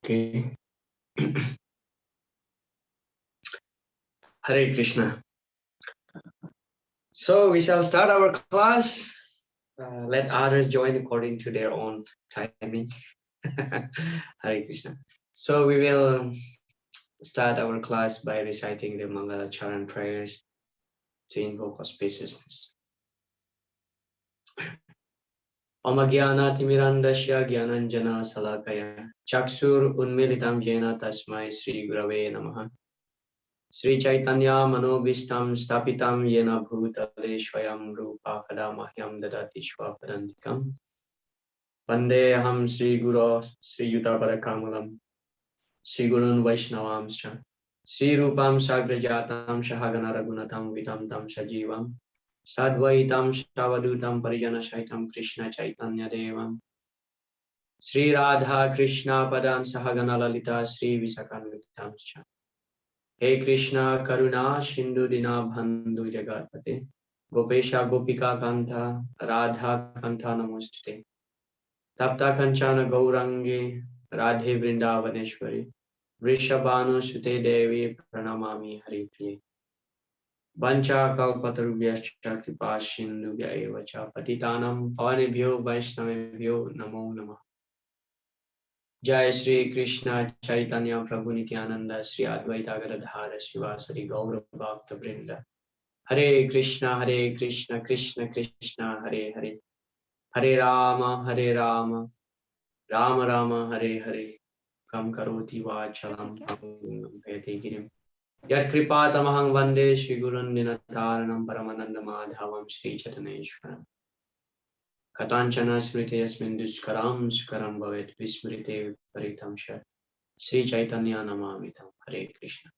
Okay. Hare Krishna. So we shall start our class. Let others join according to their own timing. Hare Krishna. So we will start our class by reciting the Mangala Charan prayers to invoke auspiciousness. Om Jnana-timirandasya Jnananjana Salakaya Chakshur Unmilitam Jena Tasmai Sri Gurave Namaha. Sri Chaitanya Manobishtam Stapitam Yena Bhutale Swayam Rupa Kadamahyam Dadati Swapadantikam Vande Aham Sri Guru Sri Yuta Kamalam Sri Gurun Vaishnavamscha Sri Rupam Sagrajatam Shahagana Ragunatam Vitam Tam Sajivam Sadvaitam Shavadutam Parijana Shaitam Krishna Chaitanya Devam Sri Radha Krishna Padan Sahagana Lalita Sri Visakanvitamscha Hey Krishna Karuna Shindu Dina Bandhu Jagatpate Gopesha Gopika Kanta Radha Kanta Namostite Tapta Kanchana Gaurangi Radhe Vrindavaneshwari Vrishabhanu Sute Devi Pranamami Haripriye Vancha Kalpatarubhyascha Kripa Sindhubhya Eva Cha Patitanam Pavanebhyo Vaishnavebhyo Namo Namah Jai Shri Krishna Chaitanya Prabhu Nityananda Sri Advaita Gadadhara Srivasari Gaura Bhakta Vrinda Hare Krishna Krishna Krishna Hare Hare Hare Rama Rama Rama Hare Hare Kam Karoti Vachalam Pangam Pete Girim Yat Kripa Tamahang Vande Shri Gurun Dinataranam Paramananda Madhavam Shri Chataneshwaram Katanchana Smriti Yasmin Duskaram Sukaram Bhavet Vismrite Paritam Shat Sri Chaitanya Namamitam. Hare Krishna.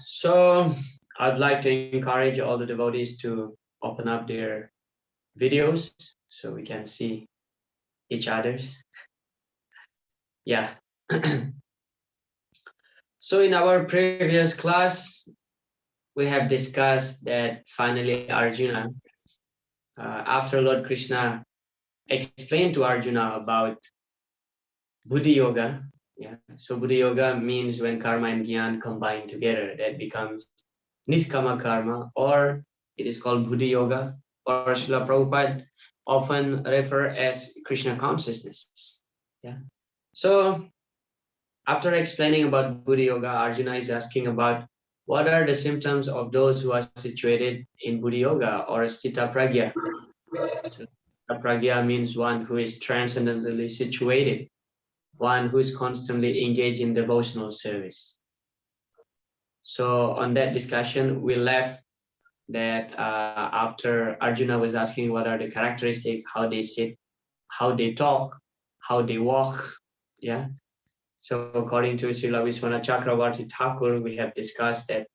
So I'd like to encourage all the devotees to open up their videos so we can see each other's. Yeah. So in our previous class, we have discussed that finally Arjuna, after Lord Krishna explained to Arjuna about Buddhi Yoga. Yeah. So Buddhi Yoga means when karma and gyan combine together, that becomes Niskama karma, or it is called Buddhi Yoga, or Srila Prabhupada often refer as Krishna consciousness. Yeah. So after explaining about Buddhi Yoga, Arjuna is asking about what are the symptoms of those who are situated in Buddhi Yoga or Sthita Pragya. So Sthita Pragya means one who is transcendently situated, one who is constantly engaged in devotional service. So on that discussion, we left that after Arjuna was asking what are the characteristics, how they sit, how they talk, how they walk. Yeah. So according to Srila Vishwanath Chakravarti Thakur, we have discussed that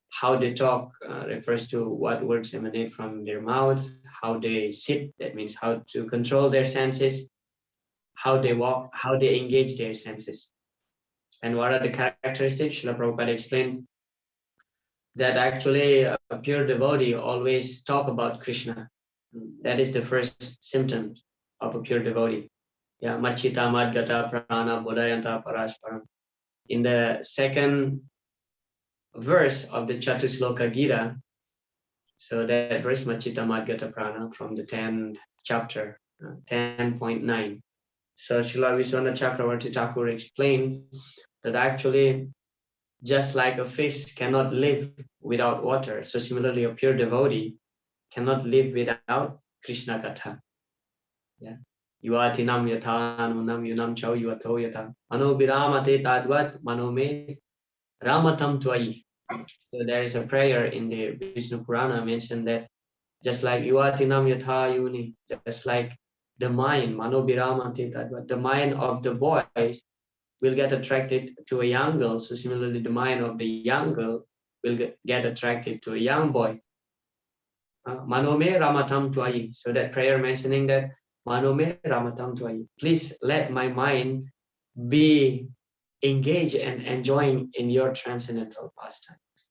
how they talk refers to what words emanate from their mouth, how they sit, that means how to control their senses, how they walk, how they engage their senses. And what are the characteristics? Srila Prabhupada explained that actually a pure devotee always talk about Krishna. That is the first symptom of a pure devotee. Yeah, Machita Madgata Prana Bodhayanta Parasparam. In the second verse of the Chatusloka Gita, so that verse Machita Madgata Prana from the 10th chapter, 10.9. So Srila Vishwanath Chakravarti Thakur explained that actually just like a fish cannot live without water, so similarly a pure devotee cannot live without Krishna Katha. Yeah. Yuvatinam yathanunam yunam chau yuvato yata. Mano viramate tadvat manome ramatam tvai. So there is a prayer in the Vishnu Purana mentioned that just like yuvatinam yatha yuni, just like the mind, mano viramate tadvat, the mind of the boy will get attracted to a young girl. So similarly, the mind of the young girl will get attracted to a young boy. Manome ramatam tvai. So that prayer mentioning that Manome ramatam tvai. Please let my mind be engaged and enjoying in your transcendental pastimes.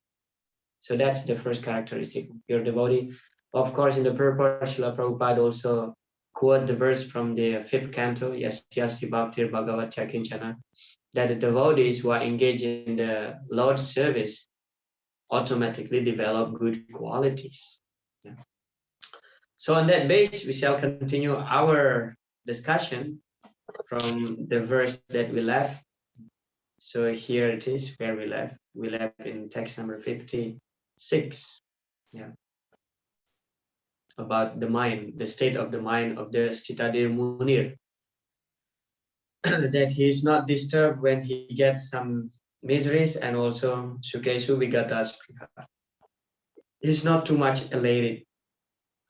So that's the first characteristic of pure devotee. Of course, in the purport, Srila Prabhupada also quote the verse from the 5th canto, Yasyasti Bhaktir Bhagavatya Kinchana, that the devotees who are engaged in the Lord's service automatically develop good qualities. Yeah. So on that base, we shall continue our discussion from the verse that we left. So here it is where we left. We left in text number 56. Yeah. About the mind, the state of the mind of the Stitadir Munir. That he is not disturbed when he gets some miseries, and also Sukesu Vigatasprika. He's not too much elated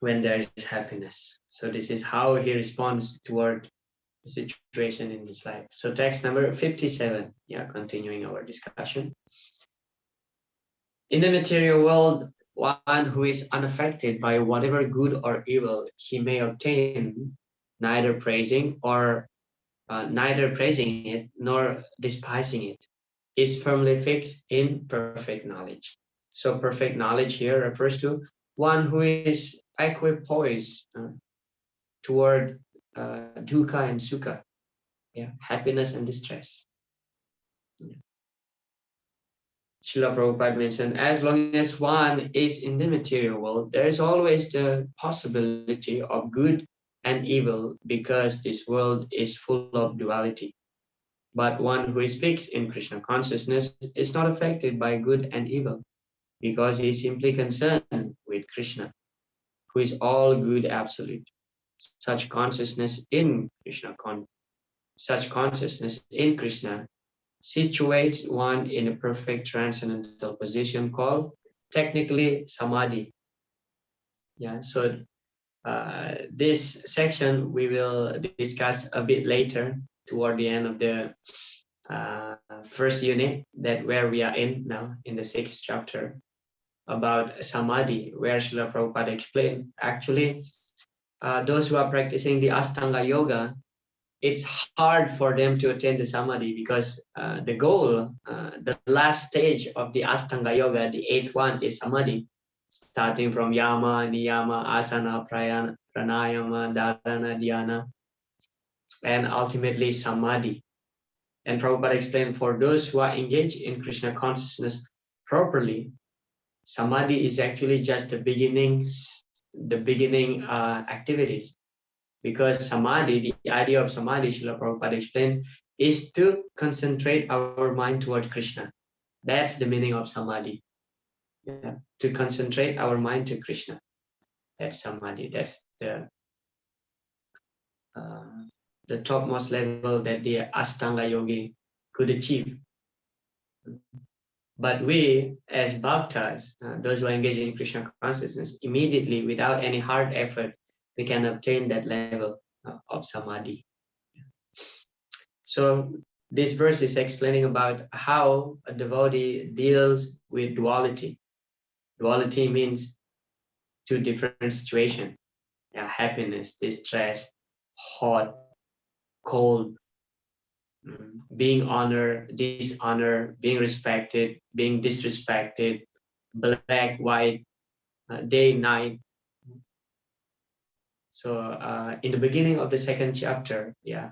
when there is happiness. So this is how he responds toward the situation in his life. So text number 57, yeah, continuing our discussion. In the material world, one who is unaffected by whatever good or evil he may obtain, neither praising it nor despising it, is firmly fixed in perfect knowledge. So perfect knowledge here refers to one who is equipoised toward dukkha and sukha, yeah, happiness and distress. Yeah. Srila Prabhupada mentioned, as long as one is in the material world, there is always the possibility of good and evil, because this world is full of duality. But one who is fixed in Krishna consciousness is not affected by good and evil, because he is simply concerned with Krishna, who is all good absolute. Such consciousness in Krishna situates one in a perfect transcendental position called technically samadhi. Yeah, so this section we will discuss a bit later toward the end of the first unit, that where we are in now in the 6th chapter about samadhi, where Srila Prabhupada explained actually those who are practicing the Astanga Yoga, it's hard for them to attain the samadhi, because the goal, the last stage of the Astanga Yoga, the 8th one, is samadhi, starting from yama, niyama, asana, pranayama, dharana, dhyana, and ultimately samadhi. And Prabhupada explained, for those who are engaged in Krishna consciousness properly, samadhi is actually just the beginning activities. Because samadhi, the idea of samadhi, Srila Prabhupada explained, is to concentrate our mind toward Krishna. That's the meaning of samadhi. Yeah. To concentrate our mind to Krishna. That's samadhi. That's the topmost level that the Ashtanga yogi could achieve. But we, as bhaktas, those who are engaged in Krishna consciousness, immediately, without any hard effort, we can obtain that level of samadhi. So this verse is explaining about how a devotee deals with duality. Duality means two different situations. Yeah, happiness, distress, hot, cold, being honored, dishonor, being respected, being disrespected, black, white, day, night. So in the beginning of the 2nd chapter, yeah,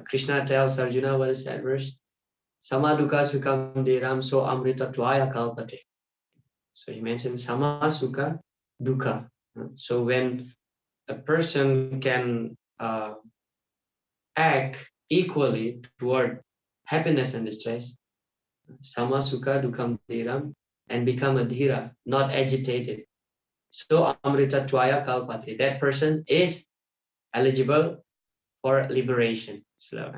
Krishna tells Arjuna, what is that verse? Samadukha sukam diram so amrita tvaya kalpate. So he mentioned sama sukha dukkha. So when a person can act equally toward happiness and distress, sama sukha dukkam dhiram, and become a dhira, not agitated. So amrita tvaya kalpate, that person is eligible for liberation. So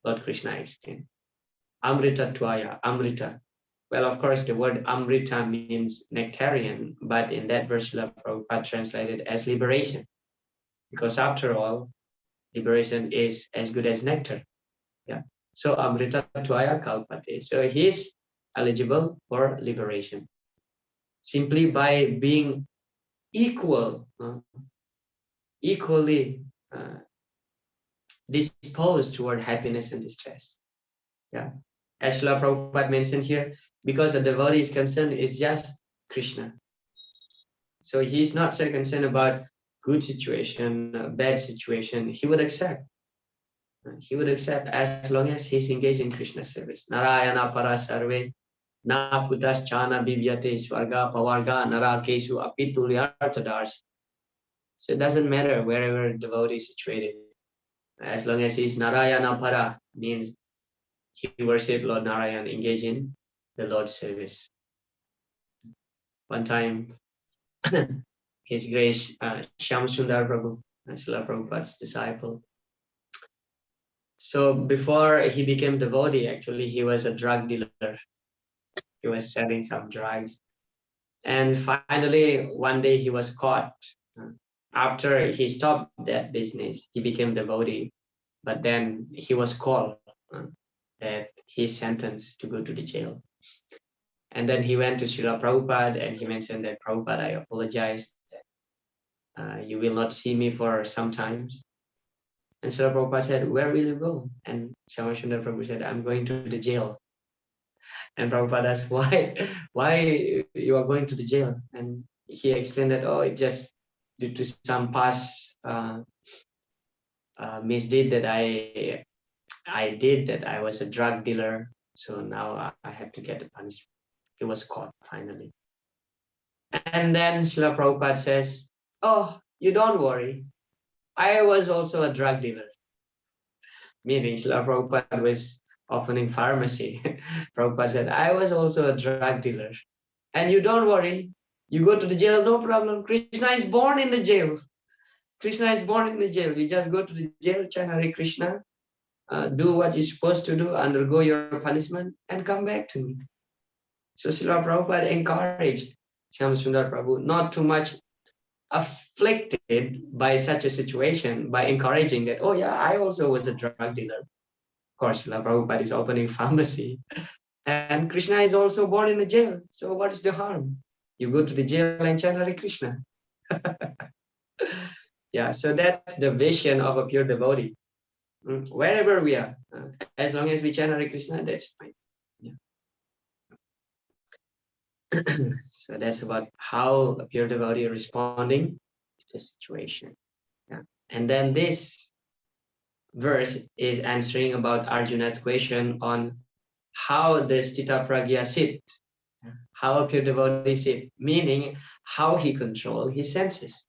Lord Krishna explained. Amrita tvaya, amrita. Well, of course, the word amrita means nectarian, but in that verse, Srila Prabhupada translated as liberation. Because after all, liberation is as good as nectar. Yeah. So amrita tvaya kalpate. So he is eligible for liberation. Simply by being equally disposed toward happiness and distress. Yeah. As Srila Prabhupada mentioned here, because the devotee is concerned is just Krishna. So he's not so concerned about good situation, a bad situation, he would accept. He would accept as long as he's engaged in Krishna service. Narayana para sarve, na kutas chana bivyate swarga pavarga nara kesu apitulyartadars. So it doesn't matter wherever devotee is situated. As long as he's Narayana para, means he worshipped Lord Narayan, engaged in the Lord's service. One time, His Grace Shyam Sundar Prabhu, Srila Prabhupada's disciple. So before he became devotee, actually he was a drug dealer. He was selling some drugs. And finally, one day he was caught. After he stopped that business, he became devotee. But then he was called that he's sentenced to go to the jail. And then he went to Srila Prabhupada and he mentioned that, Prabhupada, I apologize. You will not see me for some time. And Srila Prabhupada said, where will you go? And Shyamachandra Prabhu said, I'm going to the jail. And Prabhupada asked, why you are going to the jail? And he explained that, oh, it just due to some past misdeed that I did, that I was a drug dealer. So now I have to get a punishment. He was caught finally. And then Srila Prabhupada says, oh, you don't worry. I was also a drug dealer. Meaning Srila Prabhupada was opening pharmacy. Prabhupada said, I was also a drug dealer. And you don't worry. You go to the jail, no problem. Krishna is born in the jail. Krishna is born in the jail. You just go to the jail, chant Hare Krishna, do what you're supposed to do, undergo your punishment, and come back to me. So Srila Prabhupada encouraged Shyam Sundar Prabhu not too much afflicted by such a situation, by encouraging that, oh yeah, I also was a drug dealer. Of course, Srila Prabhupada is opening pharmacy. And Krishna is also born in the jail. So what is the harm? You go to the jail and chant Hare Krishna. Yeah, so that's the vision of a pure devotee. Wherever we are, as long as we chant Hare Krishna, that's fine. Yeah. So that's about how a pure devotee is responding to the situation. Yeah. And then this verse is answering about Arjuna's question on how the Stita Pragya sit, how a pure devotee sit, meaning how he controls his senses.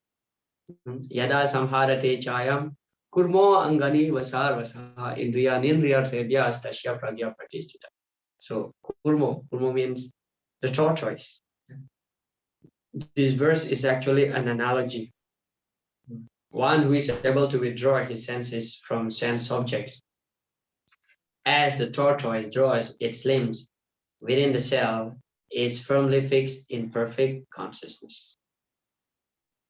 Yada samharate chayam kurmo angani vasar vasaha indriya nindriya sevya astasya pragya pratisthita. So kurmo means the tortoise. This verse is actually an analogy. One who is able to withdraw his senses from sense objects. As the tortoise draws its limbs within the shell, is firmly fixed in perfect consciousness.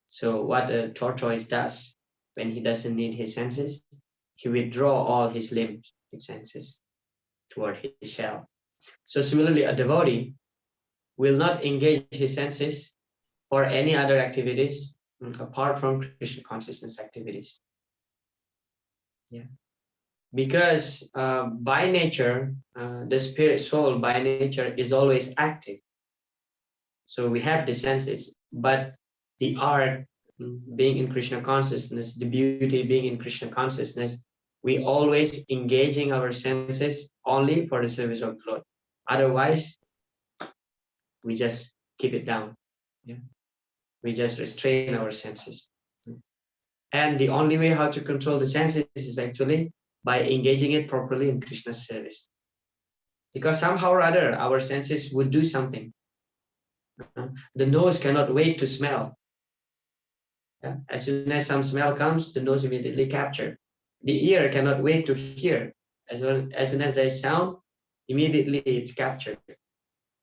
So what a tortoise does when he doesn't need his senses, he withdraws all his limbs, his senses, toward his shell. So similarly, a devotee will not engage his senses for any other activities apart from Krishna consciousness activities. Yeah. Because by nature, the spirit soul by nature is always active. So we have the senses, but the art being in Krishna consciousness, the beauty being in Krishna consciousness, we always engaging our senses only for the service of the Lord. Otherwise, we just keep it down. Yeah? We just restrain our senses. And the only way how to control the senses is actually by engaging it properly in Krishna's service. Because somehow or other, our senses would do something. The nose cannot wait to smell. Yeah? As soon as some smell comes, the nose immediately captures. The ear cannot wait to hear. As soon as there is sound, immediately it's captured.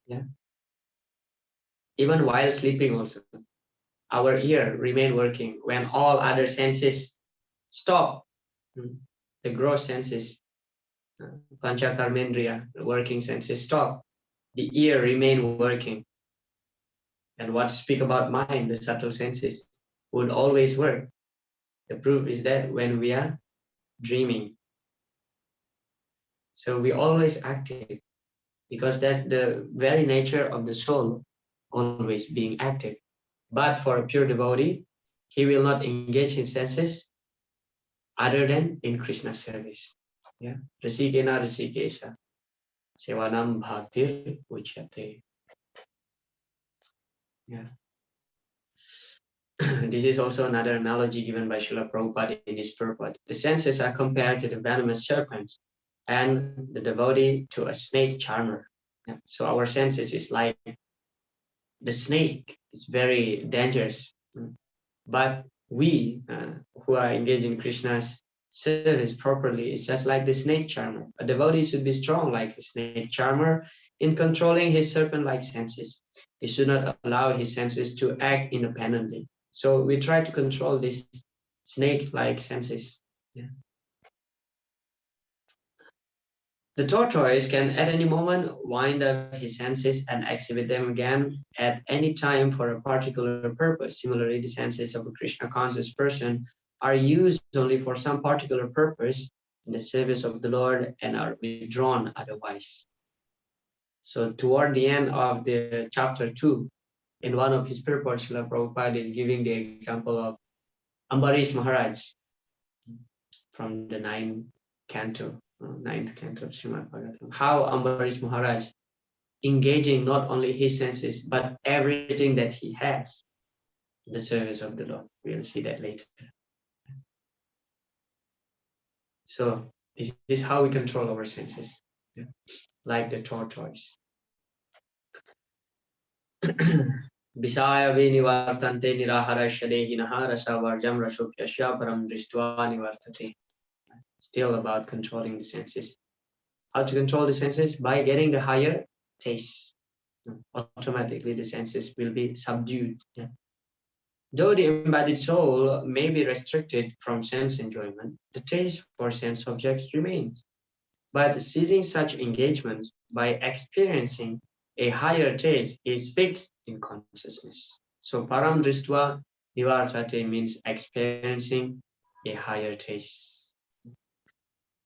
Yeah? Even while sleeping also, our ear remain working when all other senses stop. The gross senses, pancha karmendriya, the working senses stop. The ear remain working. And what to speak about mind, the subtle senses would always work. The proof is that when we are dreaming. So we always active because that's the very nature of the soul, always being active. But for a pure devotee, he will not engage his senses other than in Krishna's service. Yeah. Rasikena Rasikesha. Sevanam Bhaktir Uchyate. Yeah. This is also another analogy given by Srila Prabhupada in his purport. The senses are compared to the venomous serpent and the devotee to a snake charmer. Yeah. So our senses is like the snake. It's very dangerous. But we who are engaged in Krishna's service properly, it's just like the snake charmer. A devotee should be strong like a snake charmer in controlling his serpent-like senses. He should not allow his senses to act independently. So we try to control these snake-like senses. Yeah. The tortoise can at any moment wind up his senses and exhibit them again at any time for a particular purpose. Similarly, the senses of a Krishna conscious person are used only for some particular purpose in the service of the Lord and are withdrawn otherwise. So toward the end of the chapter 2, in one of his purports, Srila Prabhupada is giving the example of Ambarish Maharaj from the ninth canto of Srimad Bhagavatam. How Ambarish Maharaj engaging not only his senses, but everything that he has in the service of the Lord. We'll see that later. So this is how we control our senses, yeah? Like the tortoise. Visaya vinivartante nirahara shadehinaha rasavarjam rasopyasya param drishtva nivartate. Still about controlling the senses. How to control the senses? By getting the higher taste. Automatically the senses will be subdued. Yeah. Though the embodied soul may be restricted from sense enjoyment, the taste for sense objects remains. But ceasing such engagements by experiencing a higher taste is fixed in consciousness. So param drištva nivartate means experiencing a higher taste.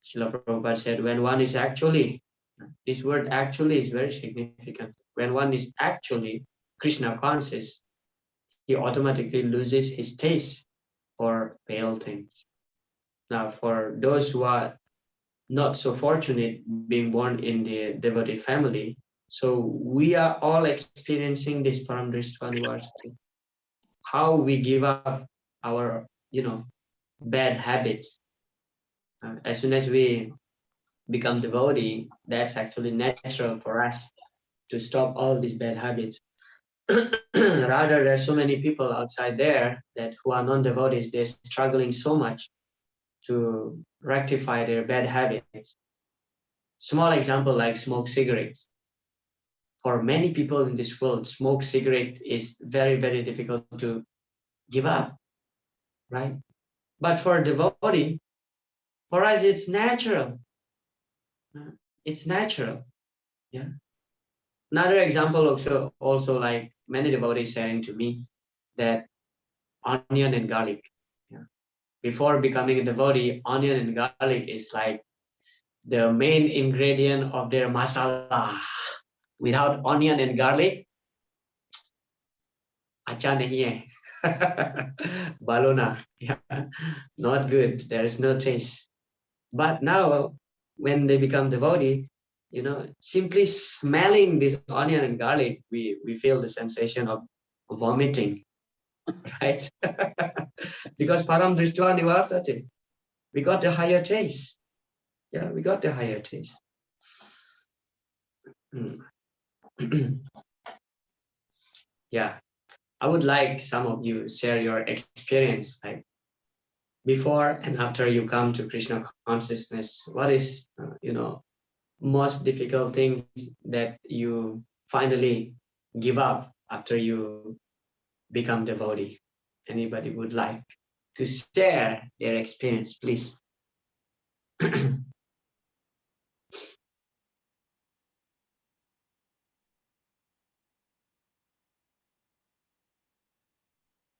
Srila Prabhupada said, when one is actually, this word actually is very significant. When one is actually Krishna conscious, he automatically loses his taste for pale things. Now, for those who are not so fortunate being born in the devotee family, so we are all experiencing this paramdrištva nivartate. How we give up our, bad habits. As soon as we become devotee, that's actually natural for us to stop all these bad habits. Rather, there are so many people outside there that who are non-devotees, they're struggling so much to rectify their bad habits. Small example like smoke cigarettes. For many people in this world, smoke cigarette is very, very difficult to give up, right? But for a devotee, for us, it's natural. It's natural, yeah. Another example also like many devotees sharing to me that onion and garlic. Yeah. Before becoming a devotee, onion and garlic is like the main ingredient of their masala. Without onion and garlic, acha nahi hai. Balona, yeah, not good. There is no taste. But now, when they become devotee, simply smelling this onion and garlic, we feel the sensation of vomiting, right? Because param drishtva nivartate, we got the higher taste. Yeah, we got the higher taste. Yeah, I would like some of you share your experience, like before and after you come to Krishna consciousness. What is, most difficult things that you finally give up after you become devotee? Anybody would like to share their experience, please?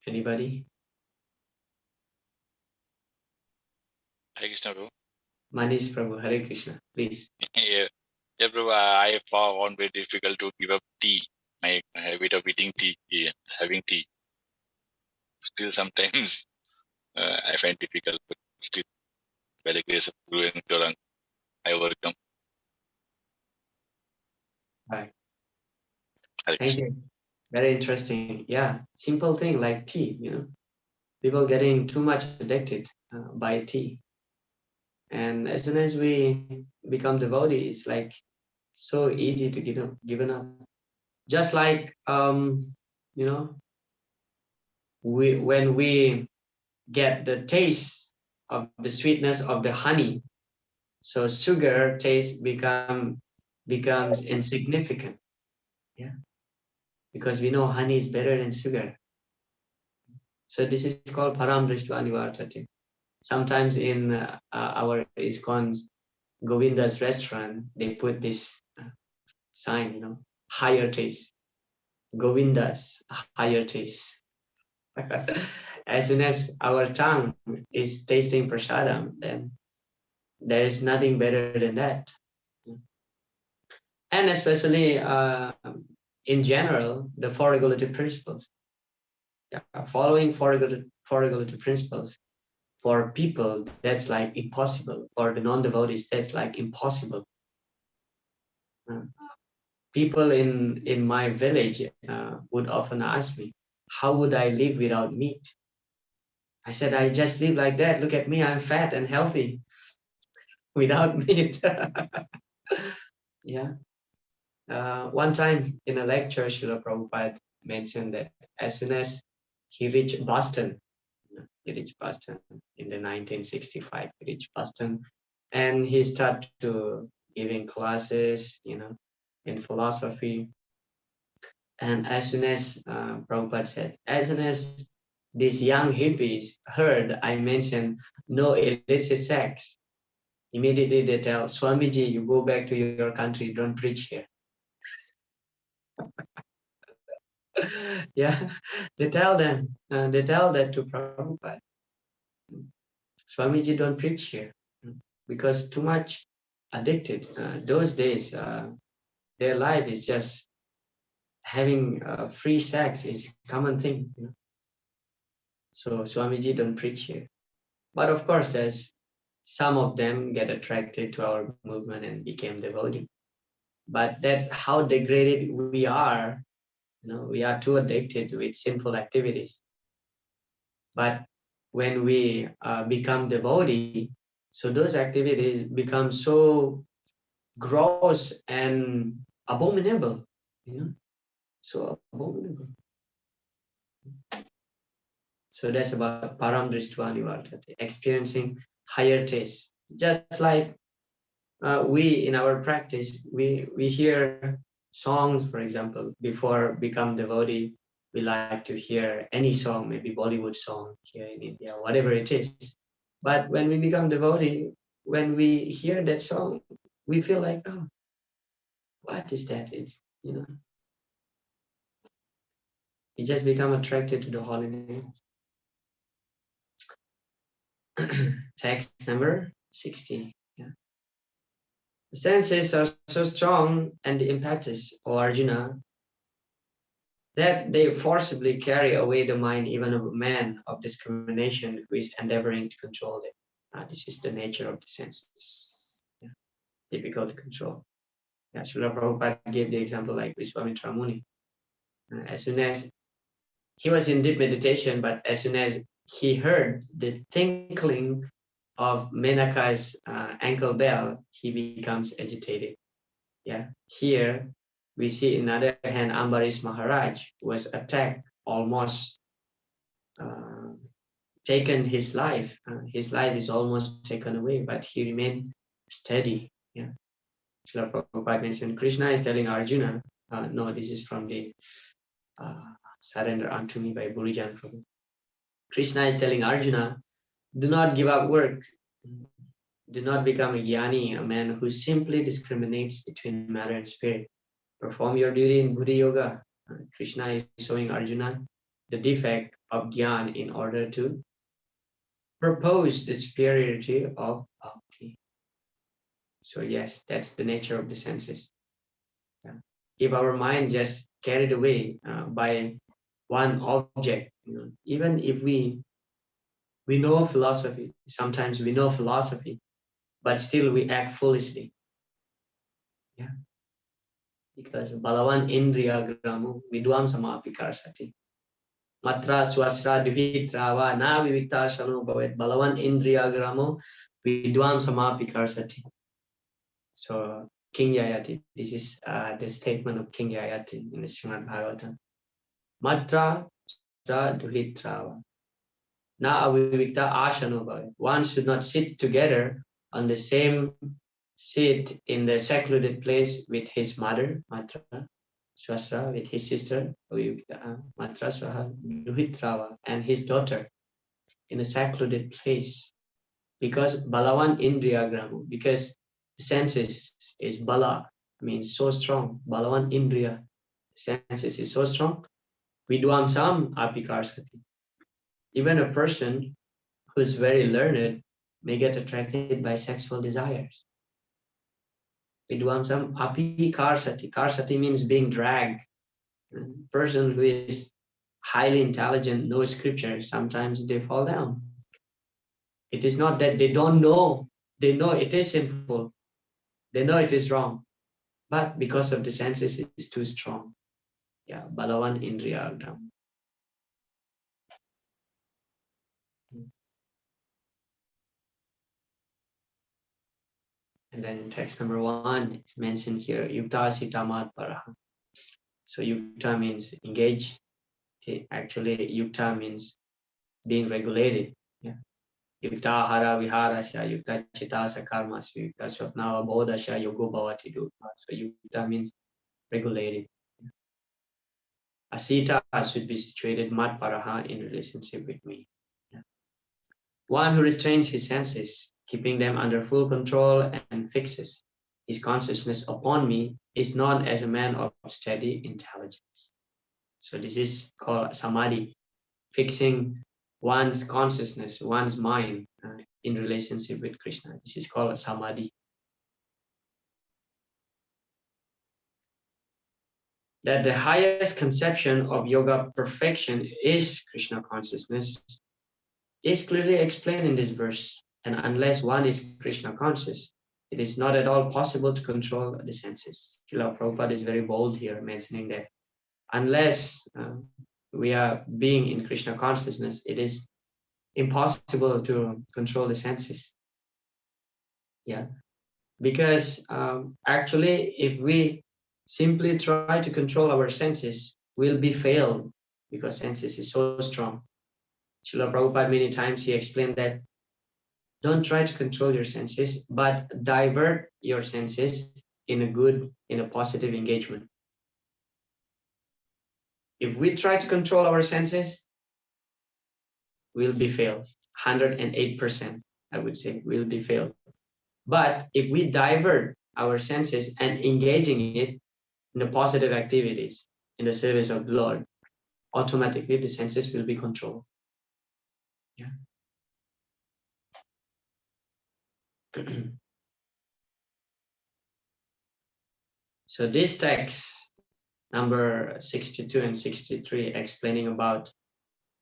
Anybody? Hare Krishna, bro. Manish Prabhu, Hare Krishna, please. Yeah, bro. I found very difficult to give up tea. My habit of eating tea, having tea. still sometimes I find difficult, but still by the grace of Guru and Gaurang, I overcome. Right. Hare Thank Krishna. you. Very interesting. Yeah, simple thing like tea. People getting too much addicted by tea, and as soon as we become devotees, it's like so easy to given up. Just like you know, when we get the taste of the sweetness of the honey, so sugar taste becomes insignificant. Yeah, because we know honey is better than sugar. So this is called param drishtvā nivartate. Sometimes in our ISKCON Govinda's restaurant, they put this sign, higher taste. Govinda's higher taste. As soon as our tongue is tasting prasadam, then there is nothing better than that. And especially in general, the four regulative principles. Yeah, following four regulative principles for people, that's like impossible. For the non-devotees, that's like impossible. Uh, People in my village would often ask me, how would I live without meat? I said, I just live like that. Look at me, I'm fat and healthy without meat. Yeah. One time in a lecture, Srila Prabhupada mentioned that as soon as he reached Boston, he reached Boston in the 1965, he reached Boston, and he started to giving classes, in philosophy. And as soon as Prabhupada said, as soon as these young hippies heard I mentioned no illicit sex, immediately they tell Swamiji, you go back to your country, don't preach here. Yeah, they tell that to Prabhupada. Swamiji, don't preach here because too much addicted. Those days, their life is just having free sex is common thing. So Swamiji, don't preach here. But of course, there's some of them get attracted to our movement and became devotee. But that's how degraded we are. We are too addicted with sinful activities. But when we become devotee, so those activities become so gross and abominable, so abominable. So that's about param drishtva nivartate, experiencing higher taste. Just like we in our practice, we hear songs, for example, before become devotee, we like to hear any song, maybe Bollywood song here in India, whatever it is. But when we become devotee, when we hear that song, we feel like, oh, what is that? It's, we just become attracted to the holy name. Text number 60. Yeah. The senses are so strong and the impetus, O Arjuna, that they forcibly carry away the mind even of a man of discrimination who is endeavoring to control it. This is the nature of the senses. Yeah. Difficult to control. Yeah, Srila Prabhupada gave the example like Vishwamitra Muni. As soon as he was in deep meditation, but as soon as he heard the tinkling of Menaka's ankle bell, he becomes agitated. Yeah. Here we see, on the other hand, Ambarish Maharaj was attacked, almost uh, taken his life. His life is almost taken away, but he remained steady. Yeah. Srila Prabhupada mentioned Krishna is telling Arjuna, no, this is from the Surrender Unto Me by Burijan Prabhu. Krishna is telling Arjuna, do not give up work. Do not become a jnani, a man who simply discriminates between matter and spirit. Perform your duty in Buddha Yoga. Krishna is showing Arjuna the defect of Gyan in order to propose the superiority of bhakti. So yes, that's the nature of the senses. Yeah. If our mind just carried away by one object, Even if we know philosophy, sometimes we know philosophy, but still we act foolishly. Yeah. Because Balawan Indriya Gramu Vidwam Samapikar Sati. Matra Swasra Divitrava Na Vivikta Shano Bhavet Balawan Indriya Gramu Vidwam Samapikar Sati. So King Yayati, this is the statement of King Yayati in the Srimad Bhagavatam. Matra Swasra Divitrava Na Avivikta Ashano Bhavet. One should not sit together on the same seat in the secluded place with his mother, Matra Swasra, with his sister, Matra Swaha, Duhitrava, and his daughter in a secluded place. Because Balawan Indriya Gramu, because the senses is Bala, means so strong. Balawan Indriya, senses is so strong. Vidwam Sam Apikarsati. Even a person who's very learned may get attracted by sexual desires. Vidwamsam api karsati. Karsati means being dragged. Person who is highly intelligent, knows scripture, sometimes they fall down. It is not that they don't know, they know it is sinful, they know it is wrong, but because of the senses, it is too strong. Yeah, Balawan Indriya Gram. And then in text number 1, it's mentioned here, Yukta Sitamat Paraha. So Yukta means engage. Actually, Yukta means being regulated. Yeah. Yukta hara viharasya, yukta chitasa karmasya, yukta swapnava bodhasya yogo bhavati dukkha. So yukta means regulated. Asita should be situated mat paraha in relationship with me. Yeah. One who restrains his senses, keeping them under full control and fixes his consciousness upon me, is known as a man of steady intelligence. So this is called samadhi, fixing one's consciousness, one's mind in relationship with Krishna. This is called samadhi. That the highest conception of yoga perfection is Krishna consciousness is clearly explained in this verse. And unless one is Krishna conscious, it is not at all possible to control the senses. Srila Prabhupada is very bold here, mentioning that unless we are being in Krishna consciousness, it is impossible to control the senses. Yeah, because actually, if we simply try to control our senses, we'll be failed because senses is so strong. Srila Prabhupada many times he explained that don't try to control your senses, but divert your senses in a positive engagement. If we try to control our senses, we'll be failed. 108%, I would say, will be failed. But if we divert our senses and engaging it in the positive activities in the service of the Lord, automatically the senses will be controlled. Yeah. So this text, number 62 and 63, explaining about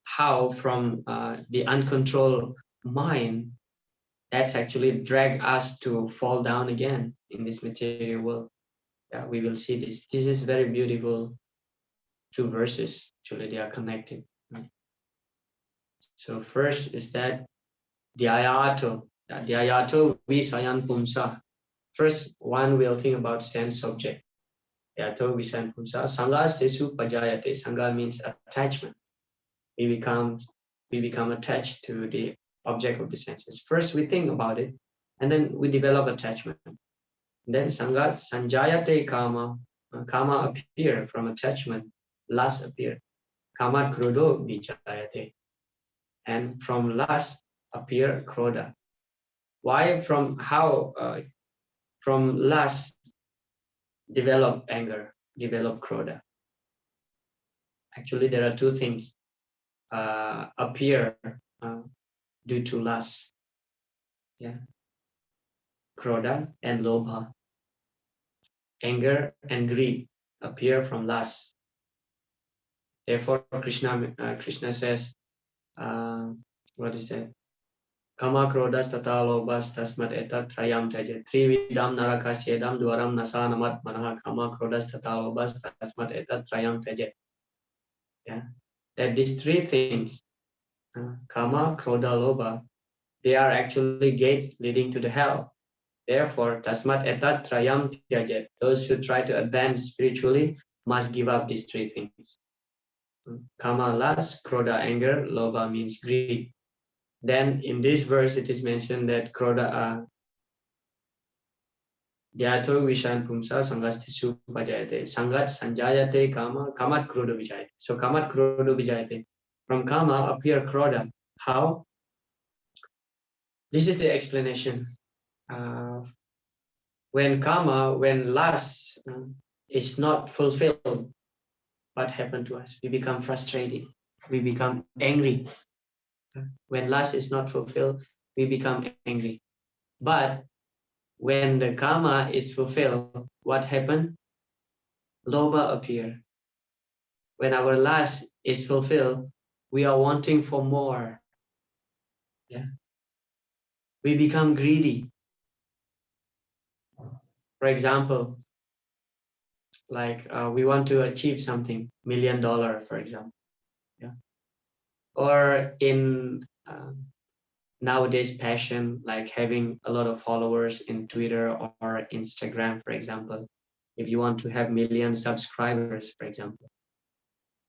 how from the uncontrolled mind, that's actually drag us to fall down again in this material world. Yeah, we will see this. This is very beautiful. 2 verses, actually they are connected. So first is that Dhyayato Visayan Pumsa. First, one will think about sense object. Dhyayato Visayan Pumsa. Sangas Tesu Pajayate. Sangha means attachment. We become attached to the object of the senses. First, we think about it, and then we develop attachment. Then Sangha Sanjayate Kama. Kama appear from attachment. Lust appear. Kama Krodo Vijayate. And from lust appear Kroda. Why? From lust develop anger, develop Kroda. Actually, there are 2 things appear due to lust. Yeah, Kroda and Lobha. Anger and greed appear from lust. Therefore, Krishna says, what is that? Kama krodas tata lobas tasmat etat trayam taja. Trividam narakasyedam dwaram nasanamat manaha kama krodas tata lobas tasmat etat trayam taja. Yeah, that these three things, kama, kroda, loba, they are actually gates leading to the hell. Therefore, tasmat etat trayam tyajet. Those who try to advance spiritually must give up these three things. Kama, lust; kroda, anger; loba means greed. Then in this verse it is mentioned that kroda Dhyato vishan pumsa sangastisu pajayate. Sangat sanjayate kama, kamat kroda vijayate. So kamat kroda vijayate. From kama appear kroda. How? This is the explanation. When lust is not fulfilled, what happened to us? We become frustrated. We become angry. When lust is not fulfilled, we become angry. But when the karma is fulfilled, what happened? Loba appear. When our lust is fulfilled, we are wanting for more. Yeah, we become greedy. For example, like we want to achieve something, $1 million, for example. Yeah, or in nowadays passion, like having a lot of followers in Twitter or Instagram, for example. If you want to have million subscribers, for example,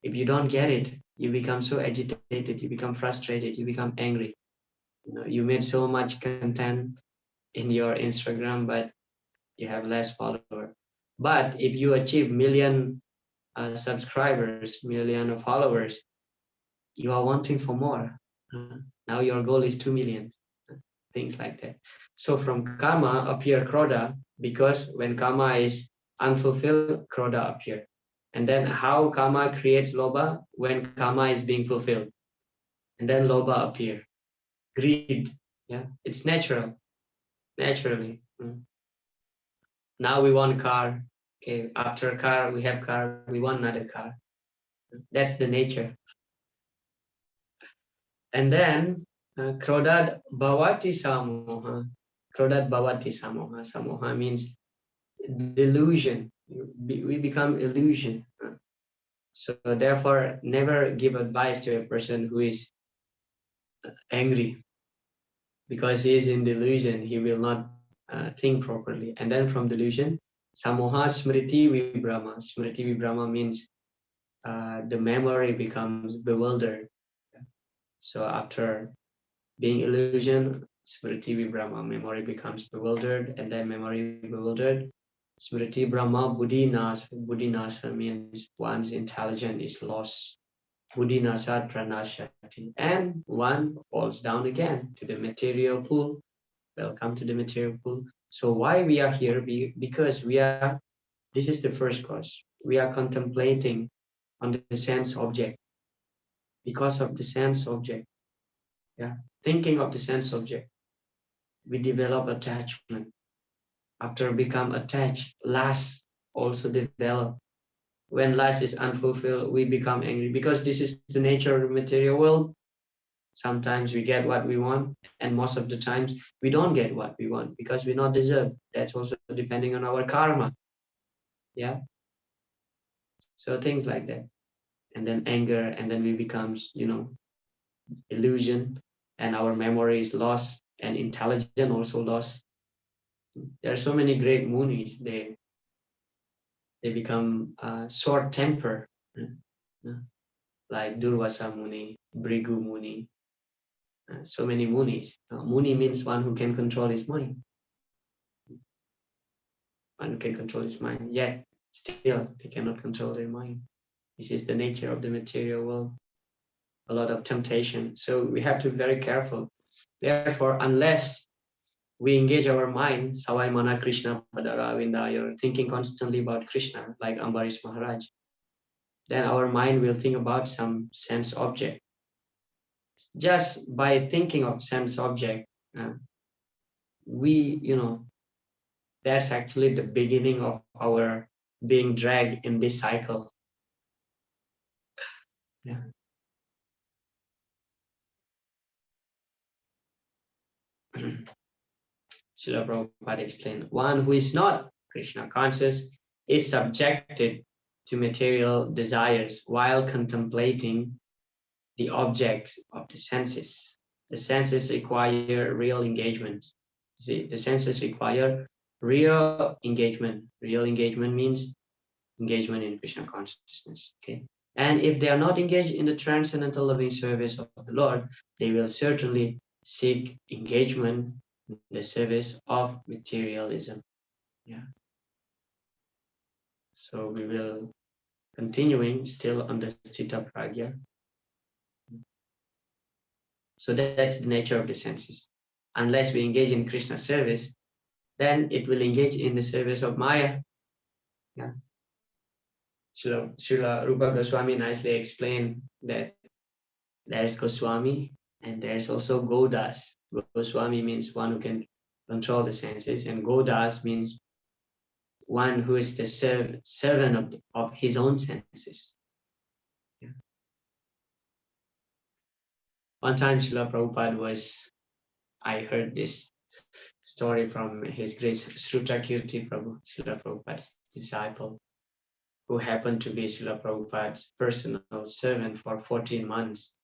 if you don't get it, you become so agitated, you become frustrated, you become angry. You made so much content in your Instagram, but you have less followers. But if you achieve million subscribers, million of followers, you are wanting for more. Now your goal is 2 million, things like that. So from karma appear kroda, because when karma is unfulfilled, kroda appear. And then how karma creates loba? When karma is being fulfilled. And then loba appear. Greed. Yeah, it's natural, naturally. Now we want car. Okay, after a car, we have car, we want another car. That's the nature. And then Krodad Bhavati Samoha. Krodad Bhavati Samoha. Samoha means delusion. We become illusion. So therefore, never give advice to a person who is angry, because he is in delusion. He will not think properly. And then from delusion, Samoha Smriti Vibrama. Smriti Vibrama means the memory becomes bewildered. So after being illusion, Smriti Vibrama, memory becomes bewildered, and then memory bewildered. Smriti Brahma Buddhi Nasa. Buddhi Nasa means one's intelligence is lost. Buddhi Nasa Pranashati. And one falls down again to the material pool. Welcome to the material pool. So why we are here? Because this is the first cause. We are contemplating on the sense object. Because of the sense object, yeah, thinking of the sense object, we develop attachment. After become attached, lust also develop. When lust is unfulfilled, we become angry, because this is the nature of the material world. Sometimes we get what we want, and most of the times we don't get what we want because we not deserve. That's also depending on our karma. Yeah, so things like that. And then anger, and then we becomes illusion, and our memory is lost, and intelligence also lost. There are so many great munis. They become short temper, like Durvasa Muni, Brigu Muni. So many munis. Muni means one who can control his mind. One who can control his mind. Yet still they cannot control their mind. This is the nature of the material world. A lot of temptation. So we have to be very careful. Therefore, unless we engage our mind, Savai Mana Krishna Padara Vinda, you're thinking constantly about Krishna, like Ambarish Maharaj, then our mind will think about some sense object. Just by thinking of sense object, that's actually the beginning of our being dragged in this cycle. Yeah. Srila Prabhupada explained, one who is not Krishna conscious is subjected to material desires while contemplating the objects of the senses. The senses require real engagement. See, the senses require real engagement. Real engagement means engagement in Krishna consciousness. Okay. And if they are not engaged in the transcendental loving service of the Lord, they will certainly seek engagement in the service of materialism. Yeah. So we will continuing still on the Sthita Pragya. So that's the nature of the senses. Unless we engage in Krishna service, then it will engage in the service of Maya. Yeah. Srila Rupa Goswami nicely explained that there's Goswami and there's also Godas. Goswami means one who can control the senses, and Godas means one who is the servant of his own senses. Yeah. One time Srila Prabhupada I heard this story from His Grace Srutakirti Prabhu, Srila Prabhupada's disciple, who happened to be Srila Prabhupada's personal servant for 14 months.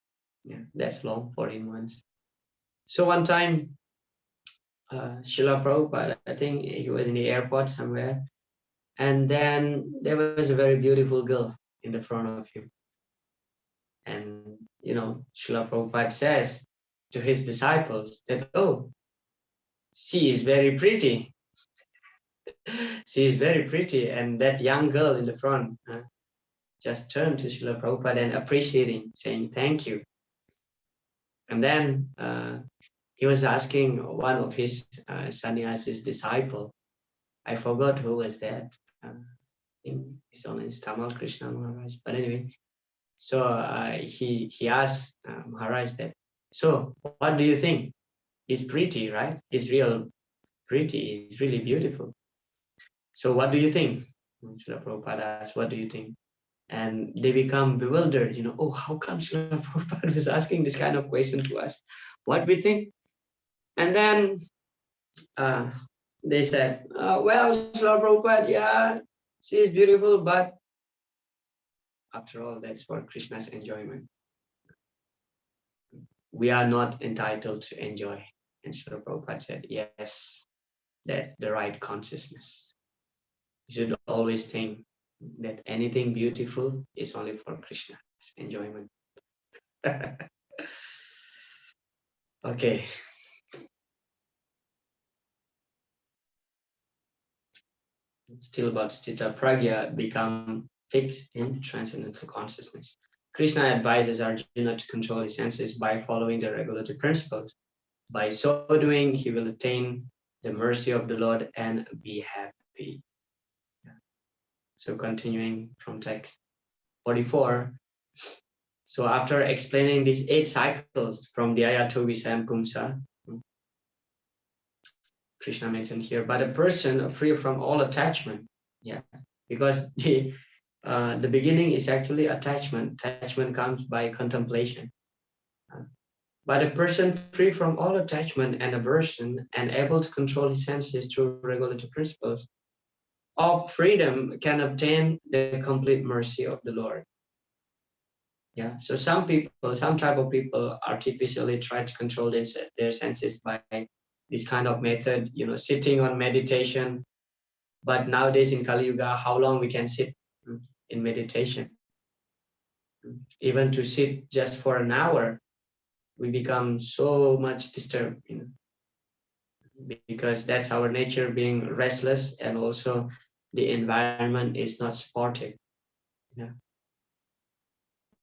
Yeah, that's long, 14 months. So one time, Srila Prabhupada, I think he was in the airport somewhere, and then there was a very beautiful girl in the front of him. And, Srila Prabhupada says to his disciples that, oh, she is very pretty. She is very pretty. And that young girl in the front just turned to Srila Prabhupada and appreciating, saying thank you. And then he was asking one of his sannyasis disciple, I forgot who was that. His name is Tamal Krishna Maharaj. But anyway, so he asked Maharaj that, so what do you think? He's pretty, right? He's real pretty. He's really beautiful. So what do you think? Srila Prabhupada asked, what do you think? And they become bewildered, oh, how come Srila Prabhupada was asking this kind of question to us? What we think? And then they said, well, Srila Prabhupada, yeah, she is beautiful, but after all, that's for Krishna's enjoyment. We are not entitled to enjoy. And Srila Prabhupada said, yes, that's the right consciousness. You should always think that anything beautiful is only for Krishna's enjoyment. Okay. Still about Sthita Pragya, become fixed in transcendental consciousness. Krishna advises Arjuna to control his senses by following the regulative principles. By so doing, he will attain the mercy of the Lord and be happy. So continuing from text 44. So after explaining these 8 cycles from Dhyaya to Visayam Pumsa, Krishna mentioned here, but a person free from all attachment. Yeah, because the beginning is actually attachment. Attachment comes by contemplation. But a person free from all attachment and aversion and able to control his senses through regulative principles of freedom can obtain the complete mercy of the Lord. Yeah, so some type of people artificially try to control their senses by this kind of method, sitting on meditation. But nowadays in Kali Yuga, how long we can sit in meditation? Even to sit just for an hour, we become so much disturbed, because that's our nature being restless, and also the environment is not supportive. Yeah.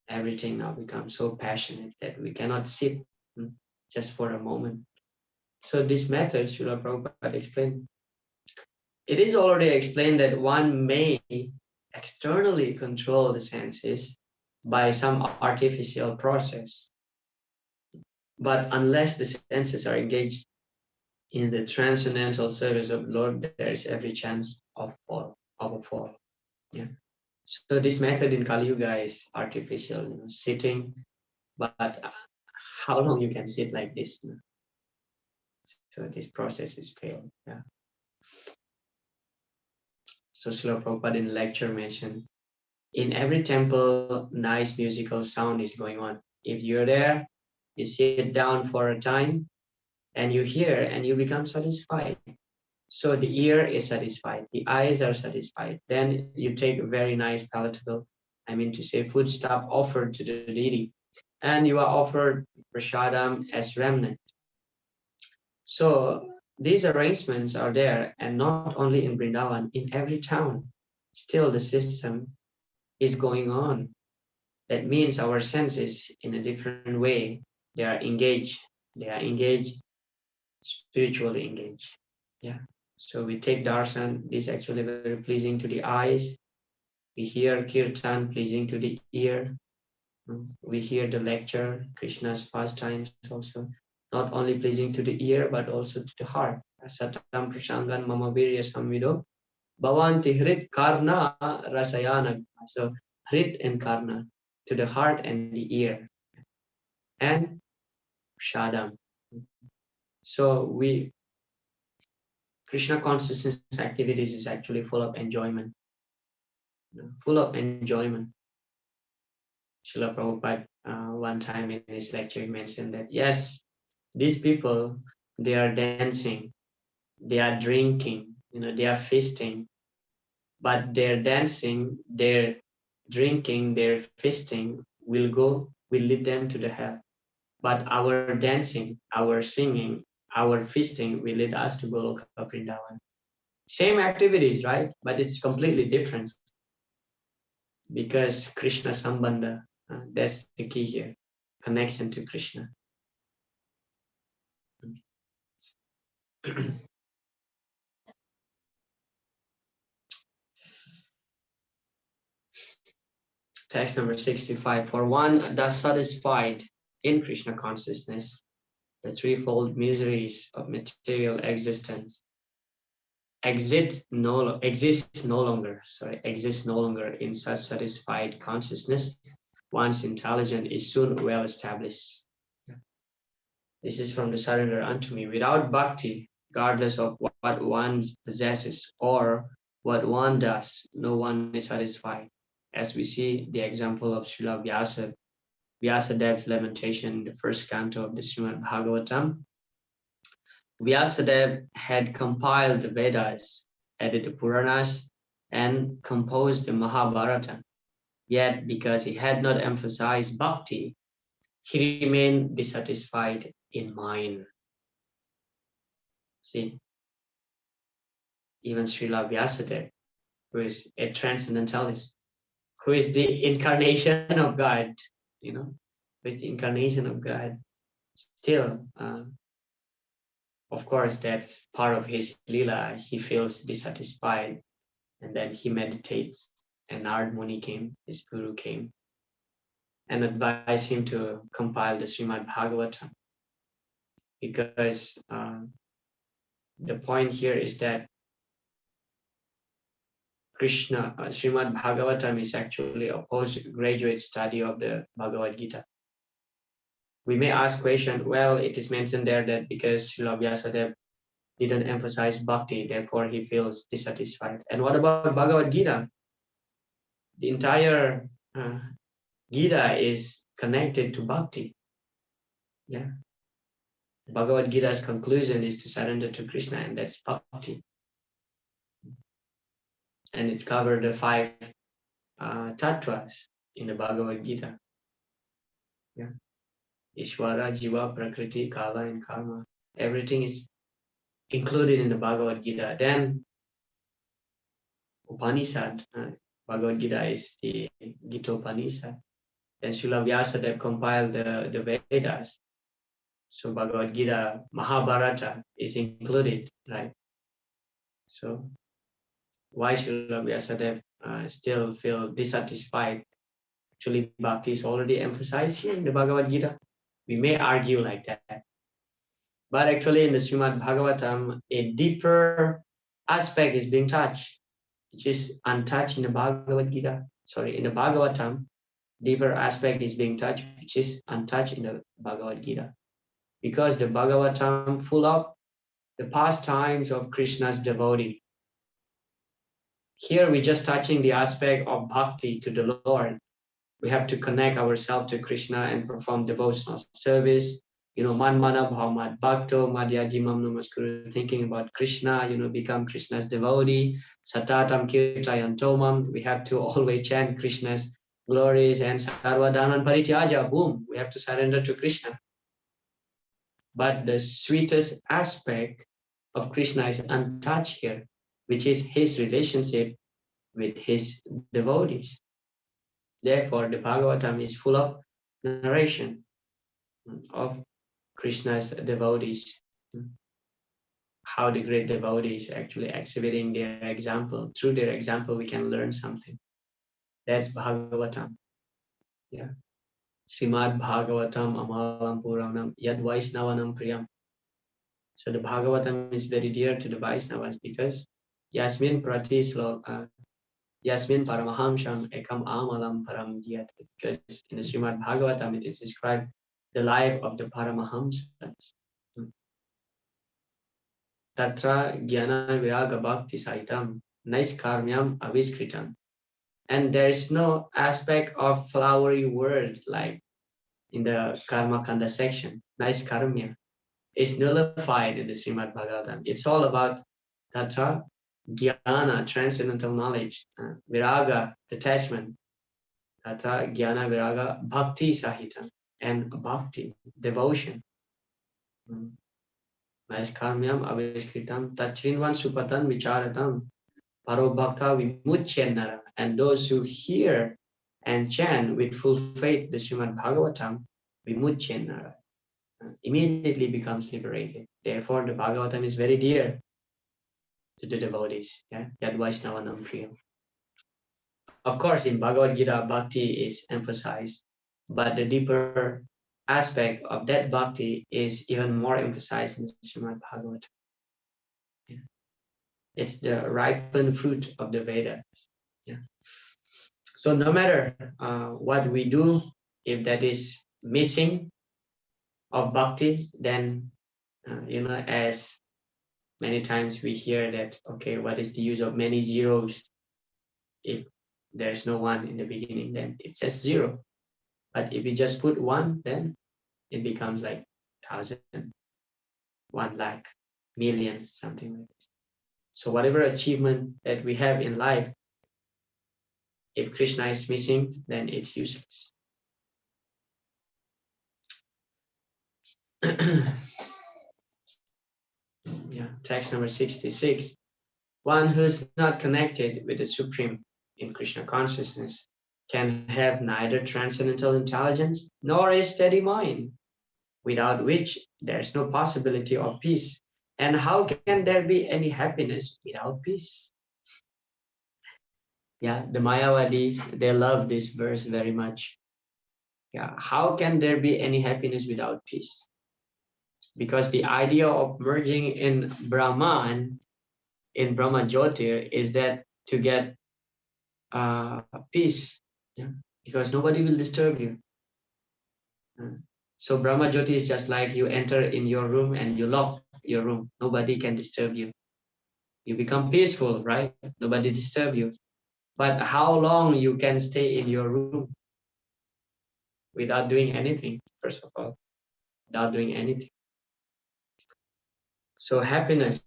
Everything now becomes so passionate that we cannot sit just for a moment. So this method, Srila Prabhupada explained, it is already explained that one may externally control the senses by some artificial process. But unless the senses are engaged in the transcendental service of the Lord, there is every chance of a fall. Yeah. So this method in Kali Yuga is artificial, sitting, but how long you can sit like this? So this process is failed. Yeah. So Srila Prabhupada in lecture mentioned, in every temple, nice musical sound is going on. If you're there, you sit down for a time and you hear and you become satisfied. So the ear is satisfied, the eyes are satisfied. Then you take a very nice palatable, I mean to say food stuff offered to the deity, and you are offered prasadam as remnant. So these arrangements are there, and not only in Vrindavan, in every town. Still the system is going on. That means our senses in a different way, they are engaged. They are engaged, spiritually engaged. Yeah. So we take darshan, this actually very pleasing to the eyes. We hear kirtan, pleasing to the ear. We hear the lecture, Krishna's pastimes also, not only pleasing to the ear, but also to the heart. Satam prasangan mama virya samvido, bhavanti hrit karna rasayana. So hrit and karna, to the heart and the ear. And shadam. So Krishna consciousness activities is actually full of enjoyment, full of enjoyment. Srila Prabhupada one time in his lecture mentioned that yes, these people, they are dancing, they are drinking, they are feasting, but their dancing, their drinking, their feasting will lead them to the hell. But our dancing, our singing, our feasting will lead us to Goloka Vrindavan. Same activities, right? But it's completely different because Krishna Sambandha, that's the key here, connection to Krishna. Text number 65. For one thus satisfied in Krishna consciousness, the threefold miseries of material existence exist no longer in such satisfied consciousness. One's intelligence is soon well established. This is from the surrender unto me. Without bhakti, regardless of what one possesses or what one does, no one is satisfied. As we see the example of Srila Vyasadev's lamentation in the first canto of the Srimad Bhagavatam. Vyasadev had compiled the Vedas, added the Puranas, and composed the Mahabharata. Yet, because he had not emphasized bhakti, he remained dissatisfied in mind. See, even Srila Vyasadeva, who is a transcendentalist, who is the incarnation of God, who is the incarnation of God, still, of course, that's part of his lila. He feels dissatisfied, and then he meditates. And Narad Muni came, his guru came, and advised him to compile the Srimad Bhagavatam, because the point here is that Srimad Bhagavatam is actually a postgraduate study of the Bhagavad Gita. We may ask question, well, it is mentioned there that because Srila Vyasadeva didn't emphasize bhakti, therefore he feels dissatisfied. And what about Bhagavad Gita? The entire Gita is connected to bhakti. Yeah. Bhagavad Gita's conclusion is to surrender to Krishna, and that's bhakti. And it's covered the 5 tattvas in the Bhagavad Gita. Yeah. Ishvara, Jiva, Prakriti, Kala, and Karma. Everything is included in the Bhagavad Gita. Then Upanishad, Bhagavad Gita is the Gita Upanishad. Then Srila Vyasadeva compiled the Vedas. So Bhagavad Gita, Mahabharata is included, right? So why Srila Vyasadeva still feel dissatisfied? Actually, Bhakti is already emphasized here in the Bhagavad Gita. We may argue like that. But actually in the Srimad Bhagavatam, a deeper aspect is being touched, which is untouched in the Bhagavad Gita. in the Bhagavatam, deeper aspect is being touched, which is untouched in the Bhagavad Gita. Because the Bhagavatam full of the pastimes of Krishna's devotee. Here we're just touching the aspect of bhakti to the Lord. We have to connect ourselves to Krishna and perform devotional service. Man mana bhavat bhakto madhyajimam namaskuru, thinking about Krishna, become Krishna's devotee. Satatam kirtayantomam, we have to always chant Krishna's glories, and sarvadhanan parityaja, boom, we have to surrender to Krishna. But the sweetest aspect of Krishna is untouched here, which is his relationship with his devotees. Therefore, the Bhagavatam is full of narration of Krishna's devotees, how the great devotees actually exhibiting their example. Through their example, we can learn something. That's Bhagavatam. Yeah. Srimad Bhagavatam Amalam Puranam Yad Vaisnavanam Priyam. So the Bhagavatam is very dear to the Vaisnavas because Yasmin Pratisloka, Yasmin Paramahamsam Ekam Amalam Param Dhyate. Because in the Srimad Bhagavatam it is described the life of the Paramahamsas. Tatra Jnana Viraga Bhakti Saitam Naiskarmyam Aviskritam. And there is no aspect of flowery word like in the Karma Kanda section. Naiskarmya is nullified in the Srimad Bhagavatam. It's all about Tatra Jnana, transcendental knowledge, Viraga, detachment, Tatra Jnana Viraga Bhakti Sahitam, and bhakti, devotion. Naiskarmyam Aviskritam Tachrinvan Supatan Vicharatam Paro Bhakta Vimuchyennara. And those who hear and chant with full faith the Srimad Bhagavatam, Vimuchyennara, immediately becomes liberated. Therefore, the Bhagavatam is very dear to the devotees. Yeah? Yad Vaisnavanam Priyam. Of course, in Bhagavad Gita, bhakti is emphasized, but the deeper aspect of that bhakti is even more emphasized in the Srimad Bhagavatam. Yeah. It's the ripened fruit of the Vedas. Yeah. So no matter what we do, if that is missing of bhakti, then as many times we hear that, okay, what is the use of many zeros if there's no one in the beginning? Then it's just zero. But if you just put one, then it becomes like 1,000, 1,00,000, million, something like this. So whatever achievement that we have in life, if Krishna is missing, then it's useless. Yeah, text number 66. One who's not connected with the Supreme in Krishna consciousness can have neither transcendental intelligence nor a steady mind, without which there's no possibility of peace. And how can there be any happiness without peace? Yeah, the Mayavadis, they love this verse very much. Yeah, how can there be any happiness without peace? Because the idea of merging in Brahman, in Brahma Jyotir, is that to get peace, yeah? Because nobody will disturb you. So Brahma Jyoti is just like you enter in your room and you lock your room. Nobody can disturb you. You become peaceful, right? Nobody disturb you. But how long you can stay in your room without doing anything, first of all, without doing anything. So happiness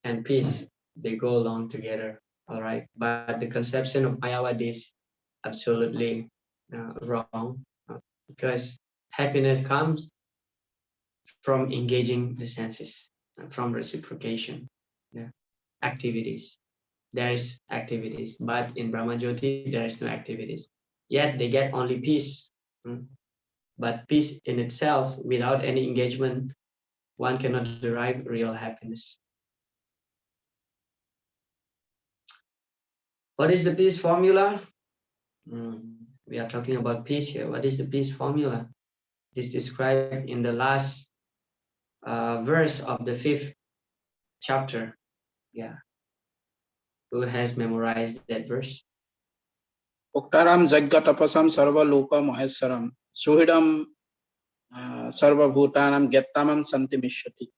and peace, they go along together, all right? But the conception of Mayavadi is absolutely wrong because happiness comes from engaging the senses, from reciprocation, yeah, activities. There's activities, but in Brahma Jyoti, there is no activities. Yet they get only peace. But peace in itself, without any engagement, one cannot derive real happiness. What is the peace formula? We are talking about peace here. What is the peace formula? It is described in the last verse of the 5th chapter. Yeah. Who has memorized that verse? Oktaram Jagga Tapasam Sarva Loka Maheswaram Suhidam Sarva Bhutanam Gettamam Santimishyati.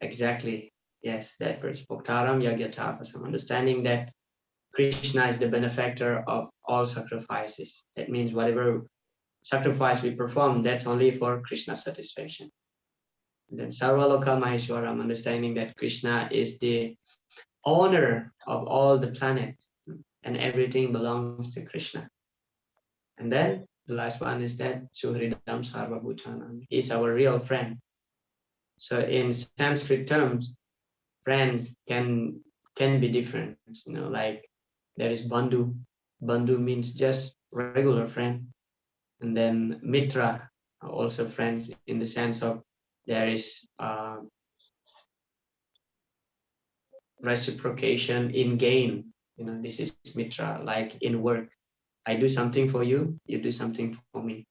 Exactly. Yes, that verse. Bhaktaram Yagyatapasam. Understanding that Krishna is the benefactor of all sacrifices. That means whatever sacrifice we perform, that's only for Krishna's satisfaction. And then Sarvaloka Maheshwaram, understanding that Krishna is the owner of all the planets and everything belongs to Krishna. And then the last one is that Suhridam Sarvabhutanam. He's our real friend. So in Sanskrit terms, friends can be different. Like there is bandhu. Bandhu means just regular friend, and then mitra, also friends in the sense of there is reciprocation in gain. This is mitra. Like in work, I do something for you, you do something for me.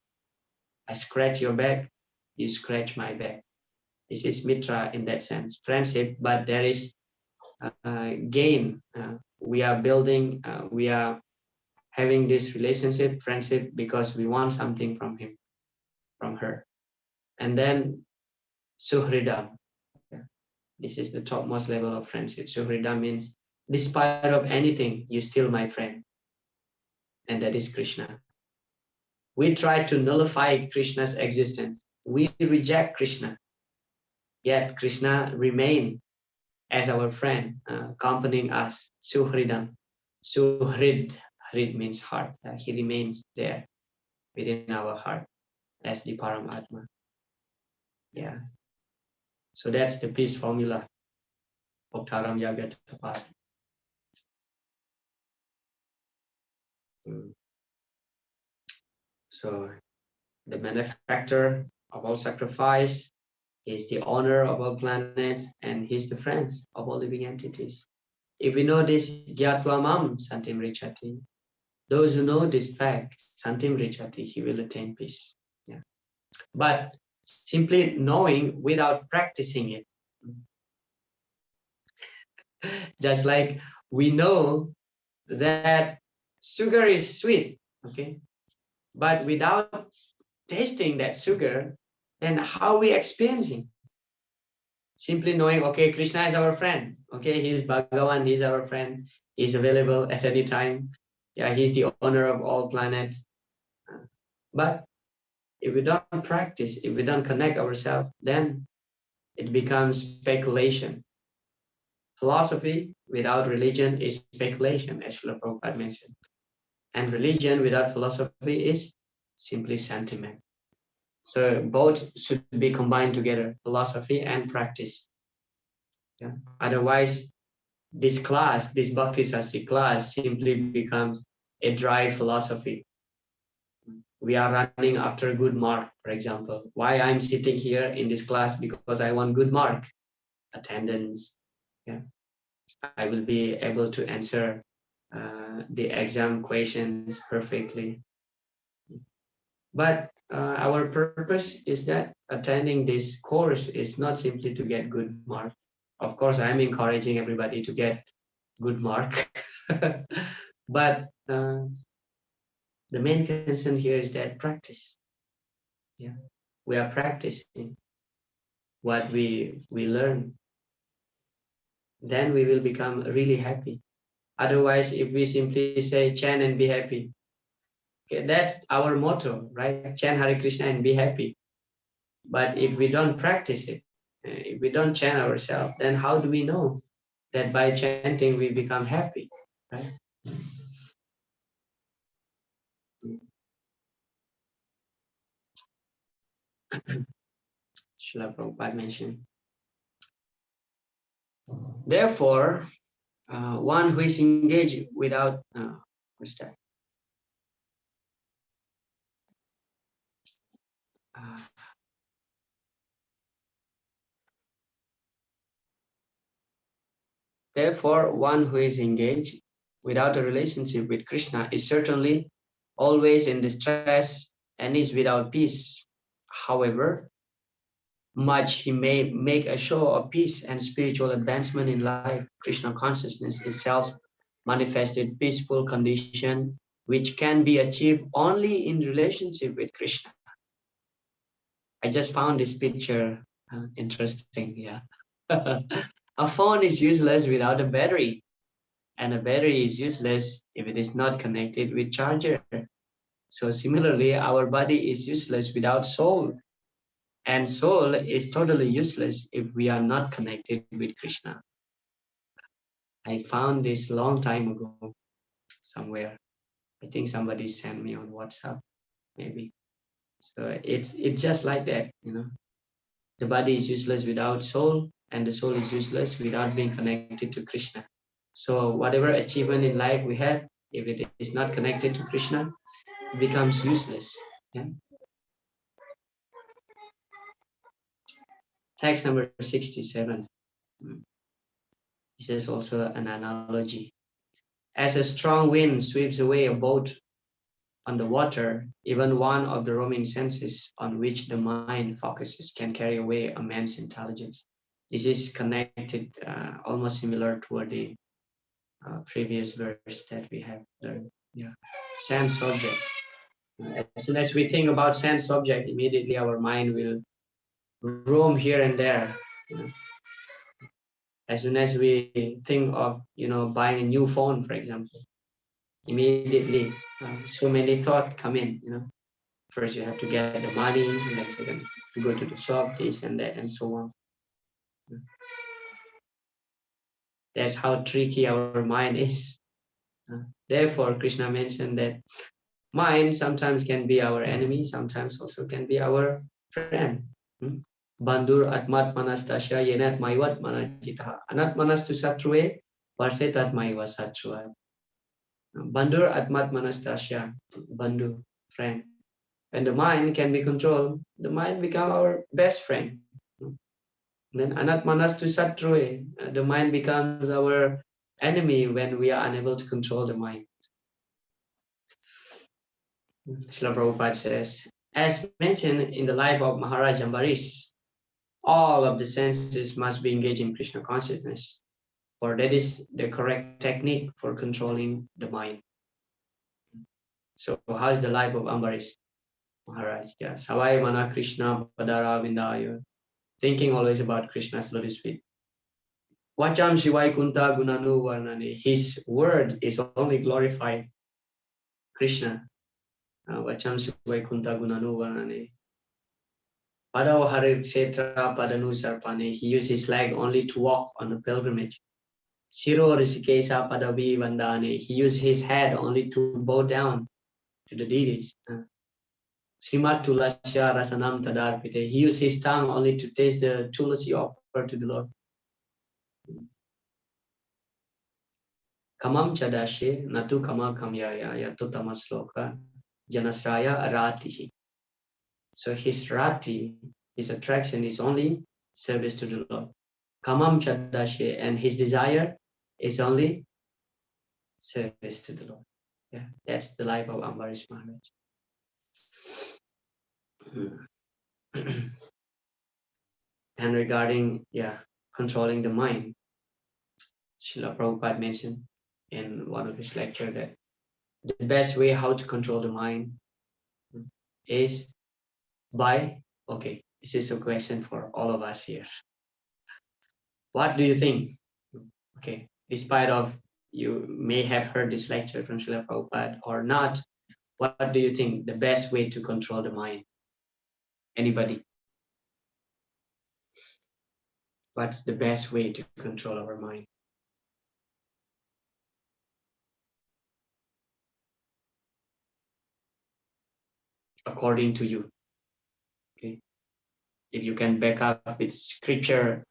I scratch your back, you scratch my back. This is mitra in that sense, friendship, but there is gain. We are building, we are having this relationship, friendship, because we want something from him, from her. And then suhridam. This is the topmost level of friendship. Suhridam means, despite of anything, you're still my friend. And that is Krishna. We try to nullify Krishna's existence. We reject Krishna. Yet Krishna remains as our friend, accompanying us. Suhridam. Suhrid. Hrid means heart. He remains there within our heart as the Paramatma. Yeah. So that's the peace formula of Taram Yaga Tapas. So the benefactor of all sacrifice is the owner of all planets, and he's the friends of all living entities. If we know this, Gyatva Mam Santim Richati, those who know this fact, Santim Richati, he will attain peace. Yeah. But simply knowing without practicing it, just like we know that sugar is sweet, okay, but without tasting that sugar, then how we experiencing? Simply knowing, okay, Krishna is our friend, okay, he's Bhagavan, he's our friend, he's available at any time, yeah, he's the owner of all planets. But if we don't practice, if we don't connect ourselves, then it becomes speculation. Philosophy without religion is speculation, as Srila Prabhupada mentioned. And religion without philosophy is simply sentiment. So both should be combined together, philosophy and practice. Yeah. Otherwise, this class, this Bhakti Sastri class, simply becomes a dry philosophy. We are running after a good mark, for example. Why I'm sitting here in this class? Because I want good mark, attendance. Yeah. I will be able to answer the exam questions perfectly. But our purpose is that attending this course is not simply to get good mark. Of course, I'm encouraging everybody to get good mark. But the main concern here is that practice. Yeah, we are practicing what we learn. Then we will become really happy. Otherwise, if we simply say chant and be happy, okay, that's our motto, right? Chant Hare Krishna and be happy. But if we don't practice it, if we don't chant ourselves, then how do we know that by chanting we become happy, right? Srila Prabhupada mentioned. Therefore, one who is engaged without, what's that? Therefore, one who is engaged without a relationship with Krishna is certainly always in distress and is without peace. However much he may make a show of peace and spiritual advancement in life, Krishna consciousness itself manifested peaceful condition which can be achieved only in relationship with Krishna. I just found this picture interesting. Yeah. A phone is useless without a battery, and a battery is useless if it is not connected with charger. So similarly, our body is useless without soul, and soul is totally useless if we are not connected with Krishna. I found this long time ago somewhere. I think somebody sent me on WhatsApp, maybe. So it's just like that, you know. The body is useless without soul, and the soul is useless without being connected to Krishna. So whatever achievement in life we have, if it is not connected to Krishna, it becomes useless. Yeah? Text number 67. This is also an analogy. As a strong wind sweeps away a boat on the water, even one of the roaming senses on which the mind focuses can carry away a man's intelligence. This is connected, almost similar to the previous verse that we have learned. Yeah, sense object. As soon as we think about sense object, immediately our mind will roam here and there. You know. As soon as we think of, buying a new phone, for example, immediately so many thoughts come in. First you have to get the money, and then second you go to the shop, this and that, and so on. That's how tricky our mind is. Therefore, Krishna mentioned that mind sometimes can be our enemy, sometimes also can be our friend. Bandur atmat manastasya yenat maivat manajita. Anat manastu satrue, varsetat maiva satrua. Bandur atmat manastasya, Bandu, friend. When the mind can be controlled, the mind become our best friend. Then anat manastu satrue, the mind becomes our enemy when we are unable to control the mind. Srila Prabhupada says, as mentioned in the life of Maharaj Ambarish, all of the senses must be engaged in Krishna consciousness, for that is the correct technique for controlling the mind. So how is the life of Ambarish Maharaj? Yeah, Savai Mana Krishna Padara Vindaya, thinking always about Krishna's lotus feet. Vacham Shivai Kunta Gunanu Varnani, his word is only glorified Krishna. Vacham Shivai Kunta Gunanu Varnani. Padao Hare Kshetra Padanu Sarpane, he used his leg only to walk on a pilgrimage. Shiro Rishikesha Padavi Vandane, he used his head only to bow down to the deities. Srimat Tulasya Rasanam Tadarpite, he used his tongue only to taste the tulasi offered to the Lord. Kamam Chadashe Natu Kama Kamyaya Yato Tamasloka Janasraya Ratihi. So his rati, his attraction is only service to the Lord. Kamam Chadashe, and his desire is only service to the Lord. Yeah, that's the life of Ambarish Maharaj. And regarding, controlling the mind, Srila Prabhupada mentioned in one of his lectures that the best way how to control the mind is by, okay, this is a question for all of us here. What do you think? Okay, despite of you may have heard this lecture from Srila Prabhupada or not, what do you think the best way to control the mind? Anybody? What's the best way to control our mind? According to you. Okay. If you can back up with scripture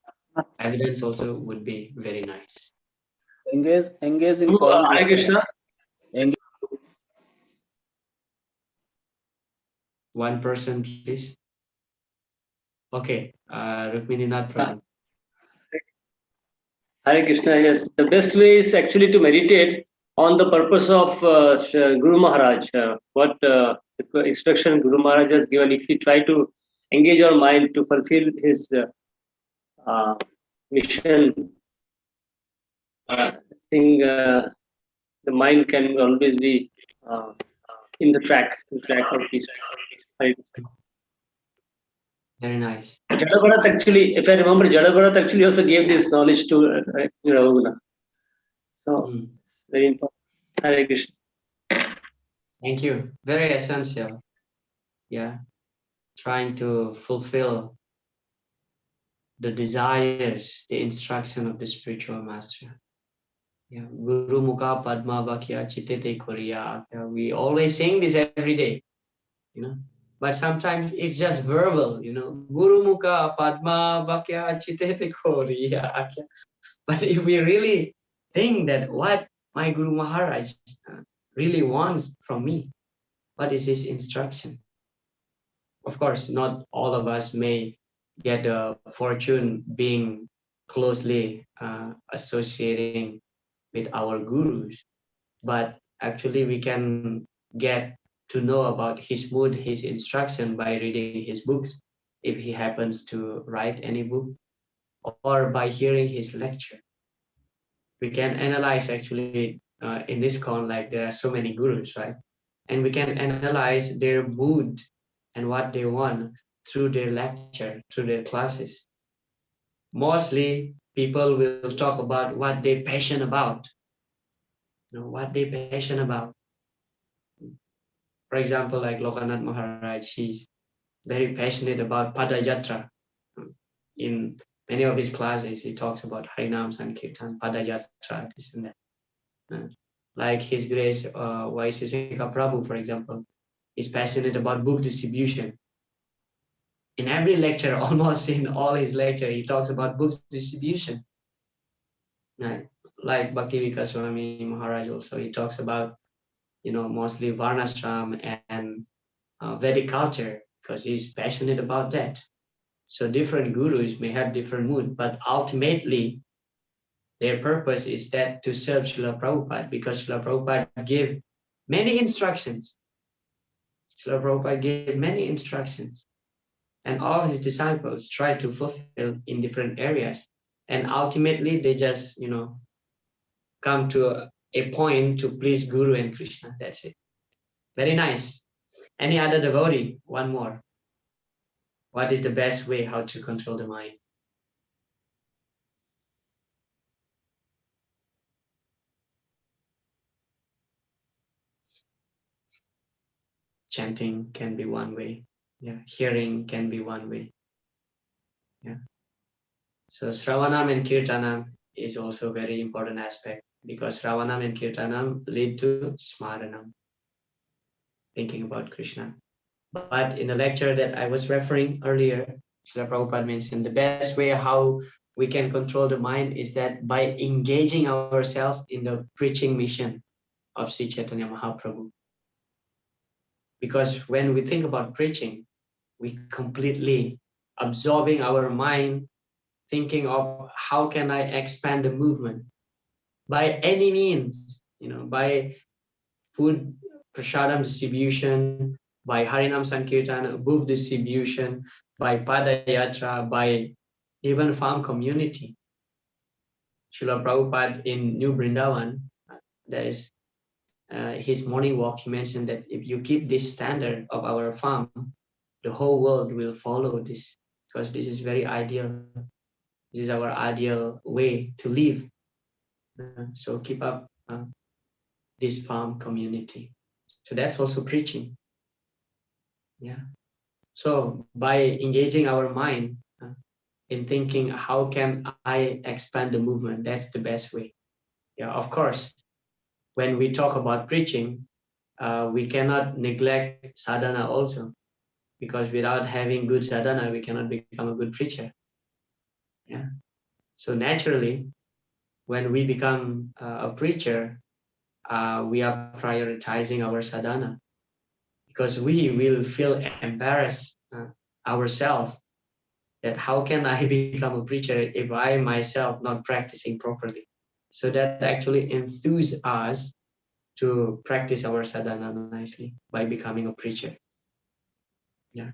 evidence also would be very nice. Engage in Hare Krishna. Engage. One person, please. Okay, Rukmini Nath. Hare Krishna, yes. The best way is actually to meditate on the purpose of Guru Maharaj. What instruction Guru Maharaj has given. If you try to engage your mind to fulfill his mission, I think the mind can always be in the track of peace. Right. Very nice. Jadabharat actually, if I remember, Jadabharat actually also gave this knowledge to Ravana. So Mm. very important. Hare Krishna. Thank you. Very essential. Yeah. Trying to fulfill the desires, the instruction of the spiritual master. Yeah. Guru Mukha Padma Vakya Chitete Koriya. Yeah. We always sing this every day, you know. But sometimes it's just verbal, you know. Guru Mukha Padma Vakya Chitete Koriya. But if we really think that what my Guru Maharaj really wants from me, what is his instruction? Of course, not all of us may get the fortune being closely associating with our gurus, but actually we can get to know about his mood, his instruction by reading his books, if he happens to write any book, or by hearing his lecture. We can analyze actually in ISKCON, like there are so many gurus, right? And we can analyze their mood and what they want through their lecture, through their classes. Mostly people will talk about what they're passionate about, what they're passionate about. For example, like Lokanath Maharaj, he's very passionate about Padayatra. In many of his classes, he talks about Harinam Sankirtan, Padayatra, this and that. Like His Grace Vaisesika Prabhu, for example, is passionate about book distribution. In every lecture, almost in all his lecture, he talks about books distribution. Right? Like Bhakti Vikas Swami Maharaj also, he talks about, mostly Varnashram and Vedic culture, because he's passionate about that. So different gurus may have different mood, but ultimately their purpose is that to serve Srila Prabhupada, because Srila Prabhupada gave many instructions. Srila Prabhupada gave many instructions, and all his disciples tried to fulfill in different areas. And ultimately they just, come to a point to please Guru and Krishna. That's it. Very nice. Any other devotee? One more. What is the best way how to control the mind? Chanting can be one way. Yeah. Hearing can be one way. Yeah. So Sravanam and Kirtanam is also a very important aspect, because Sravanam and Kirtanam lead to Smaranam, thinking about Krishna. But in the lecture that I was referring earlier, Srila Prabhupada mentioned the best way how we can control the mind is that by engaging ourselves in the preaching mission of Sri Chaitanya Mahaprabhu. Because when we think about preaching, we completely absorbing our mind, thinking of how can I expand the movement by any means, by food prasadam distribution, by Harinam Sankirtan, book distribution, by Padayatra, by even farm community. Srila Prabhupada in New Vrindavan, there is his morning walk, he mentioned that if you keep this standard of our farm, the whole world will follow this, because this is very ideal. This is our ideal way to live. So keep up this farm community. So that's also preaching. Yeah. So by engaging our mind in thinking, how can I expand the movement? That's the best way. Yeah, of course, when we talk about preaching, we cannot neglect sadhana also, because without having good sadhana, we cannot become a good preacher. Yeah. So naturally, when we become a preacher, we are prioritizing our sadhana, because we will feel embarrassed ourselves that how can I become a preacher if I myself not practicing properly. So that actually enthuses us to practice our sadhana nicely by becoming a preacher. Yeah.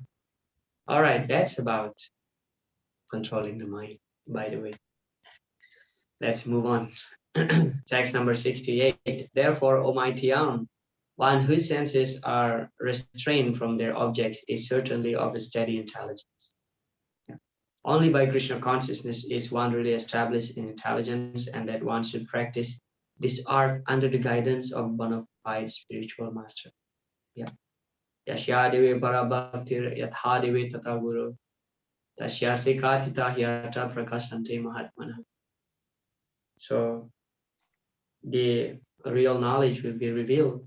All right, that's about controlling the mind, by the way. Let's move on. Text number 68. Therefore, O mighty Am, one whose senses are restrained from their objects is certainly of a steady intelligence. Yeah. Only by Krishna consciousness is one really established in intelligence, and that one should practice this art under the guidance of bona fide spiritual master. Yeah. Yashyadeve parabhaktir yathadeve tata guru tashyate katita hyata prakasante mahatmana. So the real knowledge will be revealed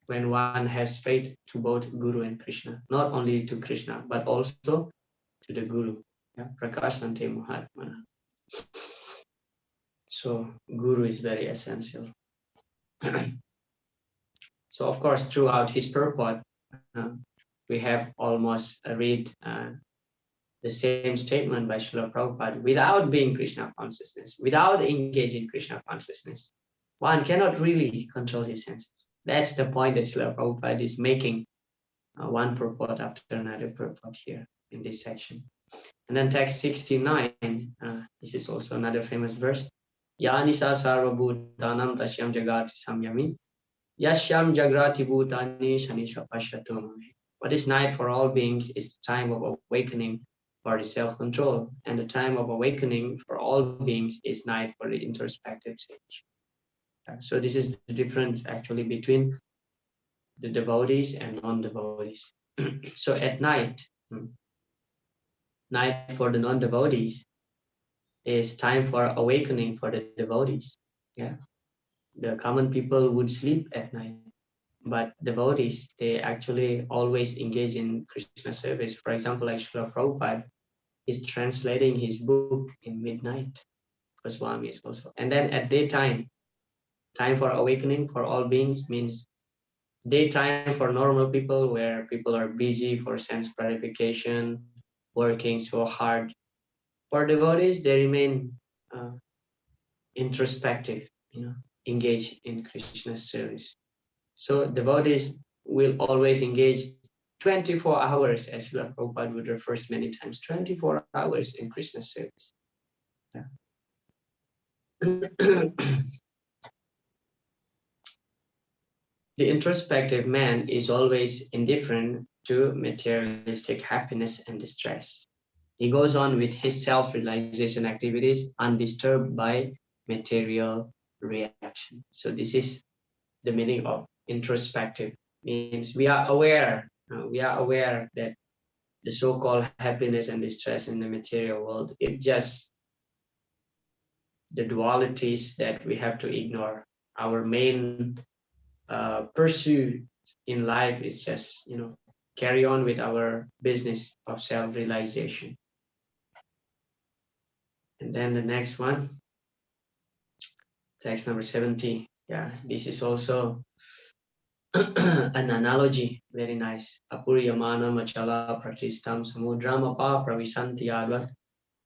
when one has faith to both Guru and Krishna, not only to Krishna, but also to the Guru. Yeah? Prakasante Mahatmana. So Guru is very essential. So of course, throughout his purport, we have almost read the same statement by Srila Prabhupada. Without being Krishna consciousness, without engaging Krishna consciousness, one cannot really control his senses. That's the point that Srila Prabhupada is making, one purport after another purport here in this section. And then text 69, this is also another famous verse. Yanisa sarva bhutanam tashyam jagati samyami yasyam jagrati bhutani shanisha pashyatu. What is night for all beings is the time of awakening for the self-control, and the time of awakening for all beings is night for the introspective stage. So this is the difference actually between the devotees and non-devotees. So at night, night for the non-devotees is time for awakening for the devotees. Yeah, the common people would sleep at night, but devotees, they actually always engage in Krishna service. For example, like Srila Prabhupada is translating his book in midnight. Goswami is also. And then at daytime, time for awakening for all beings means daytime for normal people, where people are busy for sense gratification, working so hard. For devotees, they remain introspective, engage in Krishna's service. So devotees will always engage 24 hours, as Srila Prabhupada would refer many times, 24 hours in Krishna's service. Yeah. The introspective man is always indifferent to materialistic happiness and distress. He goes on with his self-realization activities undisturbed by material reaction. So this is the meaning of introspective. Means we are aware that the so-called happiness and distress in the material world, it's just the dualities that we have to ignore. Our main pursuit in life is just, carry on with our business of self-realization. And then the next one, text number 70. Yeah, this is also an analogy, very nice. Apuriyamana machala pratistam samudram apa pravisanti advat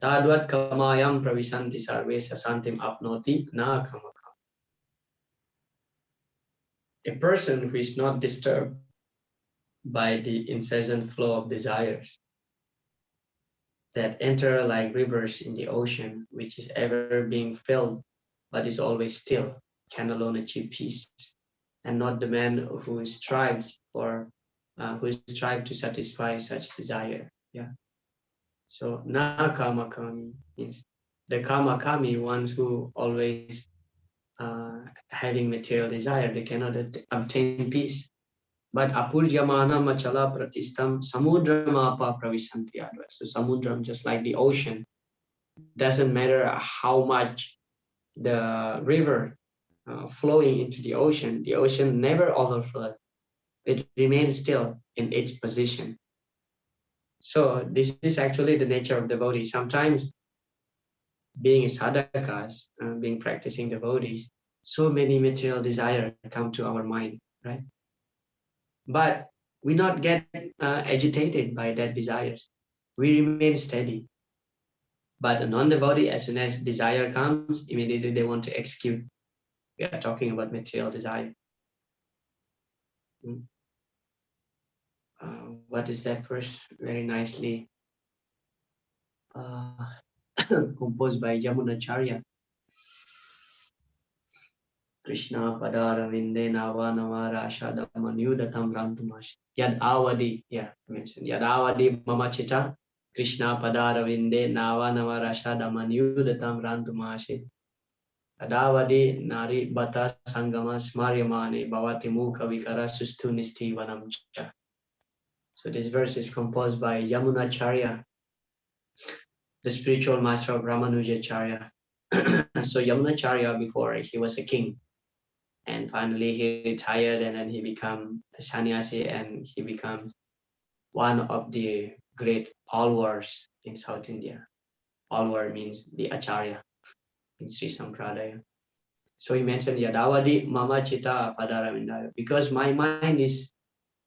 tadvat kamayam pravisanti sarve sasantim apnoti na kamaka. A person who is not disturbed by the incessant flow of desires that enter like rivers in the ocean, which is ever being filled but is always still, can alone achieve peace, and not the man who strives to satisfy such desire. Yeah. So na kamakami means the kamakami, ones who always having material desire, they cannot obtain peace. But apurjamana machala pratistam samudrama pravisanti adva. So samudram, just like the ocean, doesn't matter how much the river flowing into the ocean never overflows. It remains still in its position. So this is actually the nature of devotee. Sometimes being sadhakas, being practicing devotees, so many material desires come to our mind, right? But we not get agitated by that desires. We remain steady. But a non-devotee, as soon as desire comes, immediately they want to execute. We are talking about material desire. What is that verse? Very nicely composed by Yamunacharya. Krishna Padara Vinde Nava Navara Ashada Manyudatam Rantumash. Yad Avadi, yeah, I mentioned Yad Avadi Mamachita. Krishna Padara Vinde Nava Navara Ashada Manyudatam Rantumashi. Adavadi Nari Bata Sangama Smaryamani Bhavati Mukha Vikara Sustu Nisti Vanamcha. So this verse is composed by Yamunacharya, the spiritual master of Ramanujacharya. So Yamunacharya, before he was a king, and finally he retired, and then he became a sannyasi, and he becomes one of the great alvars in South India. Alvar means the acharya in Sri Sampradaya. So he mentioned Yadavadi Mama Chita Padaravindaya, because my mind is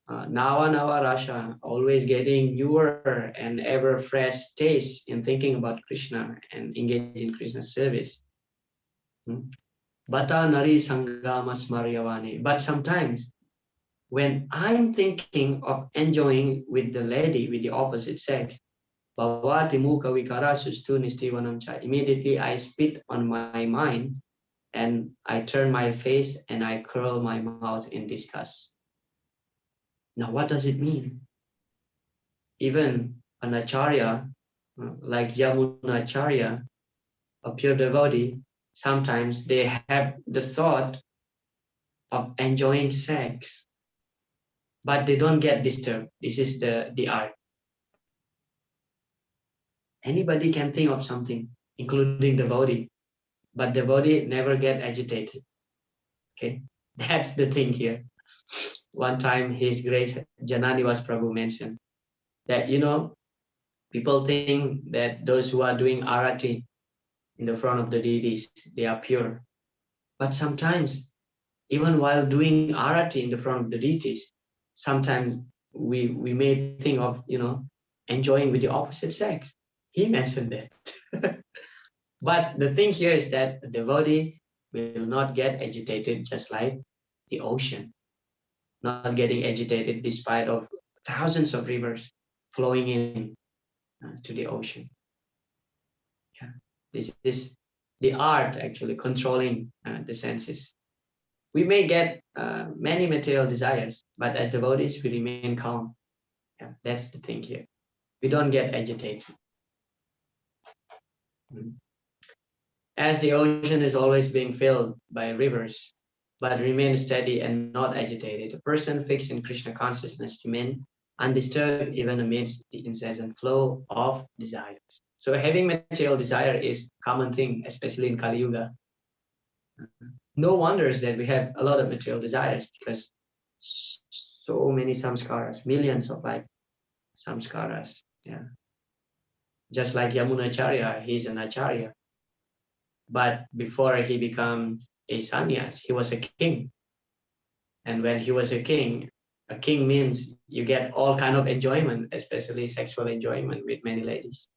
Nava Nava Rasha, always getting newer and ever fresh taste in thinking about Krishna and engaging in Krishna's service. Bata Nari Sangama Smaryavani. But sometimes when I'm thinking of enjoying with the lady, with the opposite sex, Bhavati Mukha Vikara Sustu Nistivanamcha, immediately I spit on my mind and I turn my face and I curl my mouth in disgust. Now, what does it mean? Even an acharya, like Yamunacharya, a pure devotee, sometimes they have the thought of enjoying sex, but they don't get disturbed. This is the art. Anybody can think of something, including devotee, but devotee never get agitated. Okay, that's the thing here. One time, His Grace Jananiwas Prabhu mentioned that, people think that those who are doing arati in the front of the deities, they are pure. But sometimes, even while doing arati in the front of the deities, sometimes we may think of, enjoying with the opposite sex. He mentioned that. But the thing here is that the devotee will not get agitated just like the ocean, not getting agitated despite of thousands of rivers flowing in to the ocean. Yeah. This is the art actually controlling the senses. We may get many material desires, but as devotees, we remain calm. Yeah, that's the thing here. We don't get agitated. As the ocean is always being filled by rivers, but remain steady and not agitated, a person fixed in Krishna consciousness remains undisturbed even amidst the incessant flow of desires. So having material desire is a common thing, especially in Kali Yuga. No wonders that we have a lot of material desires, because so many samskaras, millions of samskaras. Yeah. Just like Yamunacharya, he's an acharya. But before he became a sannyas, he was a king. And when he was a king means you get all kind of enjoyment, especially sexual enjoyment with many ladies.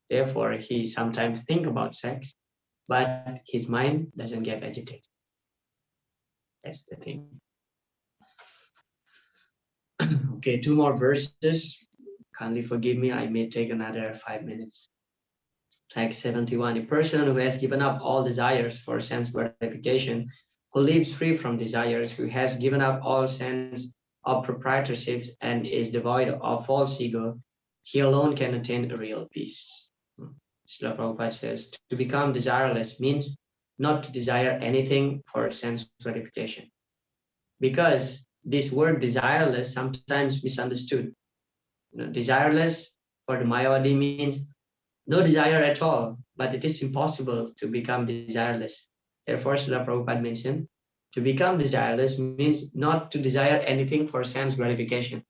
Therefore, he sometimes think about sex, but his mind doesn't get agitated. That's the thing. Okay, 2 more verses. Kindly forgive me, I may take another 5 minutes. Text 71. A person who has given up all desires for sense gratification, who lives free from desires, who has given up all sense of proprietorships and is devoid of false ego, he alone can attain a real peace. Srila Prabhupada says, to become desireless means not to desire anything for sense gratification. Because this word desireless sometimes misunderstood. Desireless for the Mayavadi means no desire at all, but it is impossible to become desireless. Therefore, Srila Prabhupada mentioned, to become desireless means not to desire anything for sense gratification.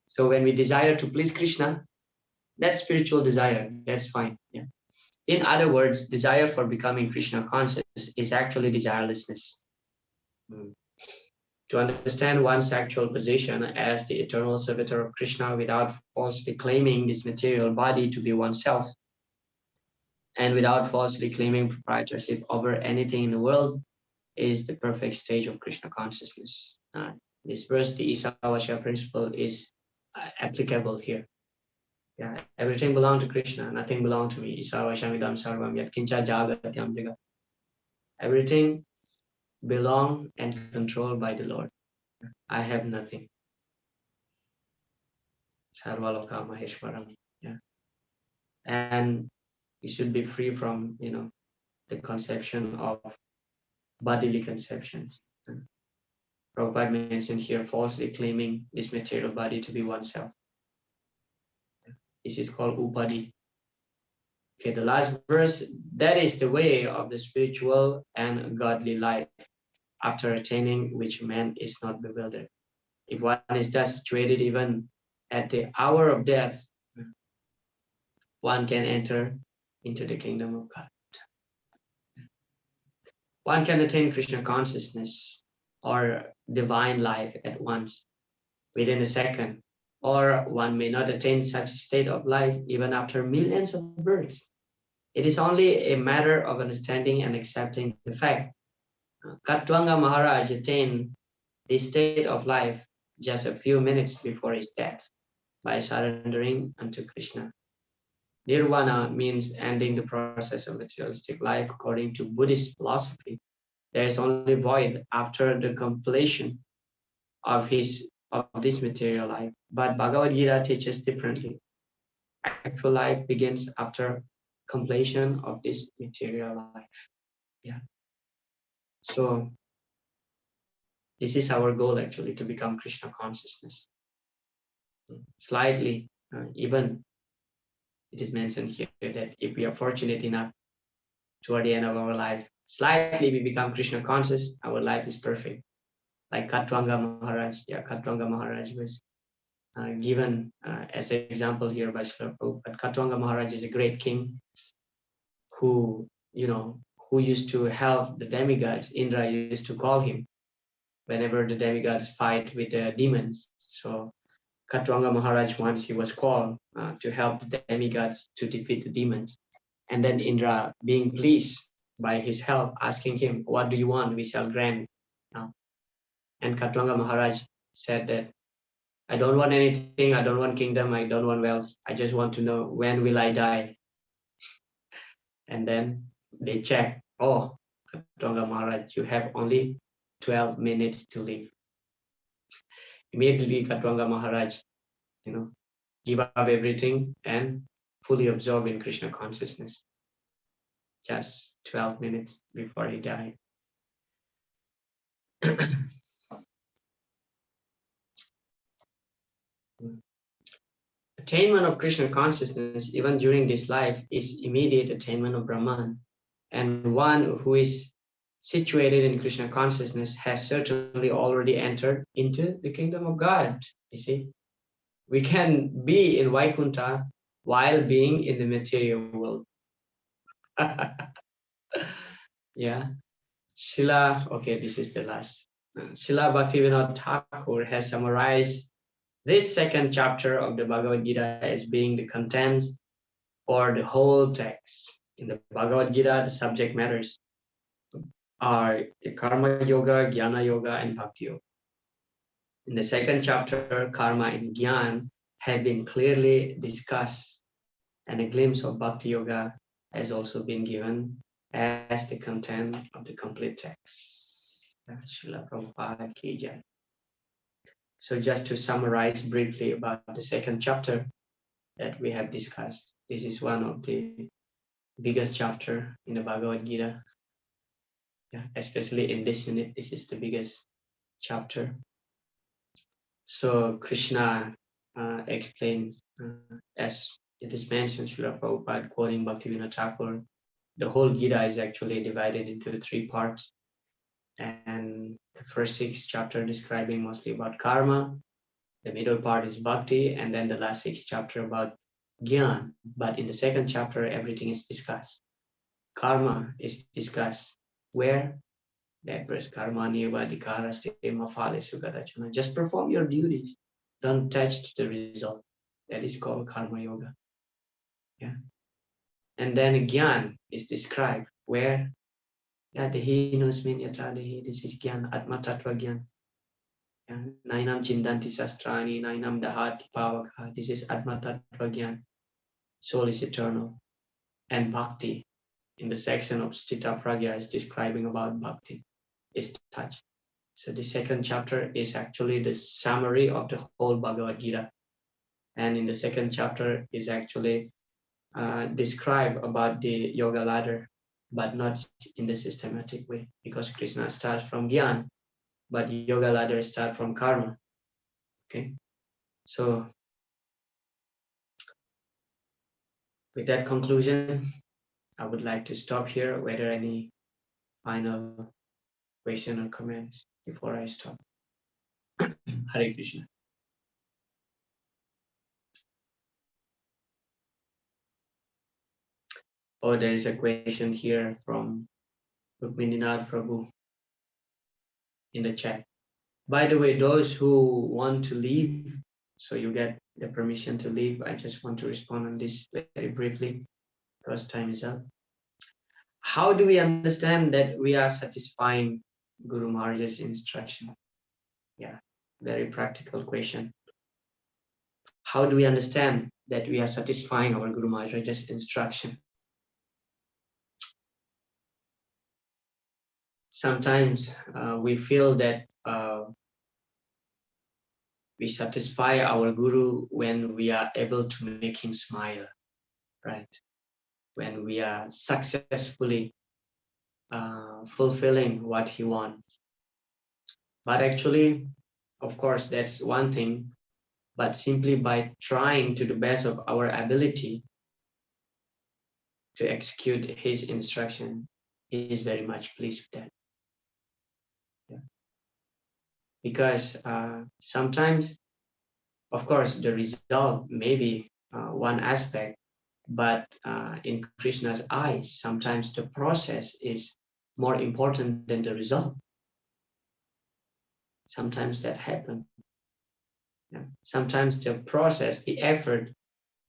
So when we desire to please Krishna, that's spiritual desire, that's fine. Yeah. In other words, desire for becoming Krishna conscious is actually desirelessness. To understand one's actual position as the eternal servitor of Krishna without falsely claiming this material body to be oneself, and without falsely claiming proprietorship over anything in the world, is the perfect stage of Krishna consciousness. This verse, the Isavasya principle, is applicable here. Yeah, everything belongs to Krishna, nothing belongs to me. Isavasyamidam sarvam yat kincha jagatyam jagat. Everything belong and controlled by the Lord. I have nothing. Sarvaloka Maheshwaram. Yeah. And you should be free from, the conception of bodily conceptions. Prabhupada mentioned here falsely claiming this material body to be oneself. This is called upadi. Okay, the last verse, that is the way of the spiritual and godly life, after attaining which man is not bewildered. If one is thus situated even at the hour of death, one can enter into the kingdom of God. One can attain Krishna consciousness or divine life at once, within a second, or one may not attain such a state of life even after millions of births. It is only a matter of understanding and accepting the fact. Katwanga Maharaj attained this state of life just a few minutes before his death by surrendering unto Krishna. Nirvana means ending the process of materialistic life according to Buddhist philosophy. There is only void after the completion of this material life. But Bhagavad Gita teaches differently. Actual life begins after completion of this material life. Yeah. So this is our goal actually, to become Krishna consciousness. Slightly, even it is mentioned here that if we are fortunate enough toward the end of our life, slightly we become Krishna conscious, our life is perfect. Like Katwanga Maharaj. Yeah, Katwanga Maharaj was given as an example here by Srila Prabhupada. Katwanga Maharaj is a great king who, who used to help the demigods. Indra used to call him whenever the demigods fight with the demons. So Katwanga Maharaj, once he was called to help the demigods to defeat the demons. And then Indra, being pleased by his help, asking him, what do you want? We shall grant. And Katwanga Maharaj said that, I don't want anything, I don't want kingdom, I don't want wealth. I just want to know, when will I die? And then they check, oh, Katwanga Maharaj, you have only 12 minutes to live. Immediately Katwanga Maharaj, give up everything and fully absorb in Krishna consciousness. Just 12 minutes before he died. Attainment of Krishna consciousness, even during this life, is immediate attainment of Brahman. And one who is situated in Krishna consciousness has certainly already entered into the kingdom of God. You see, we can be in Vaikuntha while being in the material world. Yeah. Okay, this is the last. Srila Bhaktivinoda Thakur has summarized this second chapter of the Bhagavad Gita as being the contents for the whole text. In the Bhagavad Gita, the subject matters are Karma Yoga, Jnana Yoga, and Bhakti Yoga. In the second chapter, Karma and Jnana have been clearly discussed, and a glimpse of Bhakti Yoga has also been given as the content of the complete text. Srila Prabhupada Ki Jai. So just to summarize briefly about the second chapter that we have discussed, this is one of the biggest chapter in the Bhagavad Gita. Yeah, especially in this unit, this is the biggest chapter. So Krishna explains, as it is mentioned, Srila Prabhupada quoting Bhaktivinoda Thakur, the whole Gita is actually divided into 3 parts. And the first 6 chapters describing mostly about karma, the middle part is bhakti, and then the last 6 chapters about Gyan. But in the second chapter, everything is discussed. Karma is discussed. Where? That verse, karma niyavadikaraste mafale sugadachana. Just perform your duties. Don't touch the result. That is called karma yoga. Yeah. And then Gyan is described. Where? Yadehi nosmin yatadehi. This is Gyan, Atma Tattva Gyan. Nainam Chindanti Sastrani, Nainam Dahati Pavaka. This is Atma Tattva Gyan. Soul is eternal. And Bhakti. in the section of Stita Pragya is describing about bhakti, is touch. So the second chapter is actually the summary of the whole Bhagavad Gita. And in the second chapter is actually describe about the yoga ladder, but not in the systematic way, because Krishna starts from Gyan, but yoga ladder starts from karma. Okay, so with that conclusion, I would like to stop here. Whether any final question or comments before I stop? Hare Krishna. Oh, there is a question here from Rukmininath Prabhu in the chat. By the way, those who want to leave, so you get the permission to leave. I just want to respond on this very briefly because time is up. How do we understand that we are satisfying Guru Maharaj's instruction? Yeah, very practical question. How do we understand that we are satisfying our Guru Maharaj's instruction? Sometimes we feel that we satisfy our Guru when we are able to make him smile, right? When we are successfully fulfilling what he wants. But actually, of course, that's one thing. But simply by trying to the best of our ability to execute his instruction, he is very much pleased with that. Yeah. Because sometimes, of course, the result may be one aspect, but in Krishna's eyes, sometimes the process is more important than the result. Sometimes that happens. Yeah. Sometimes the process, the effort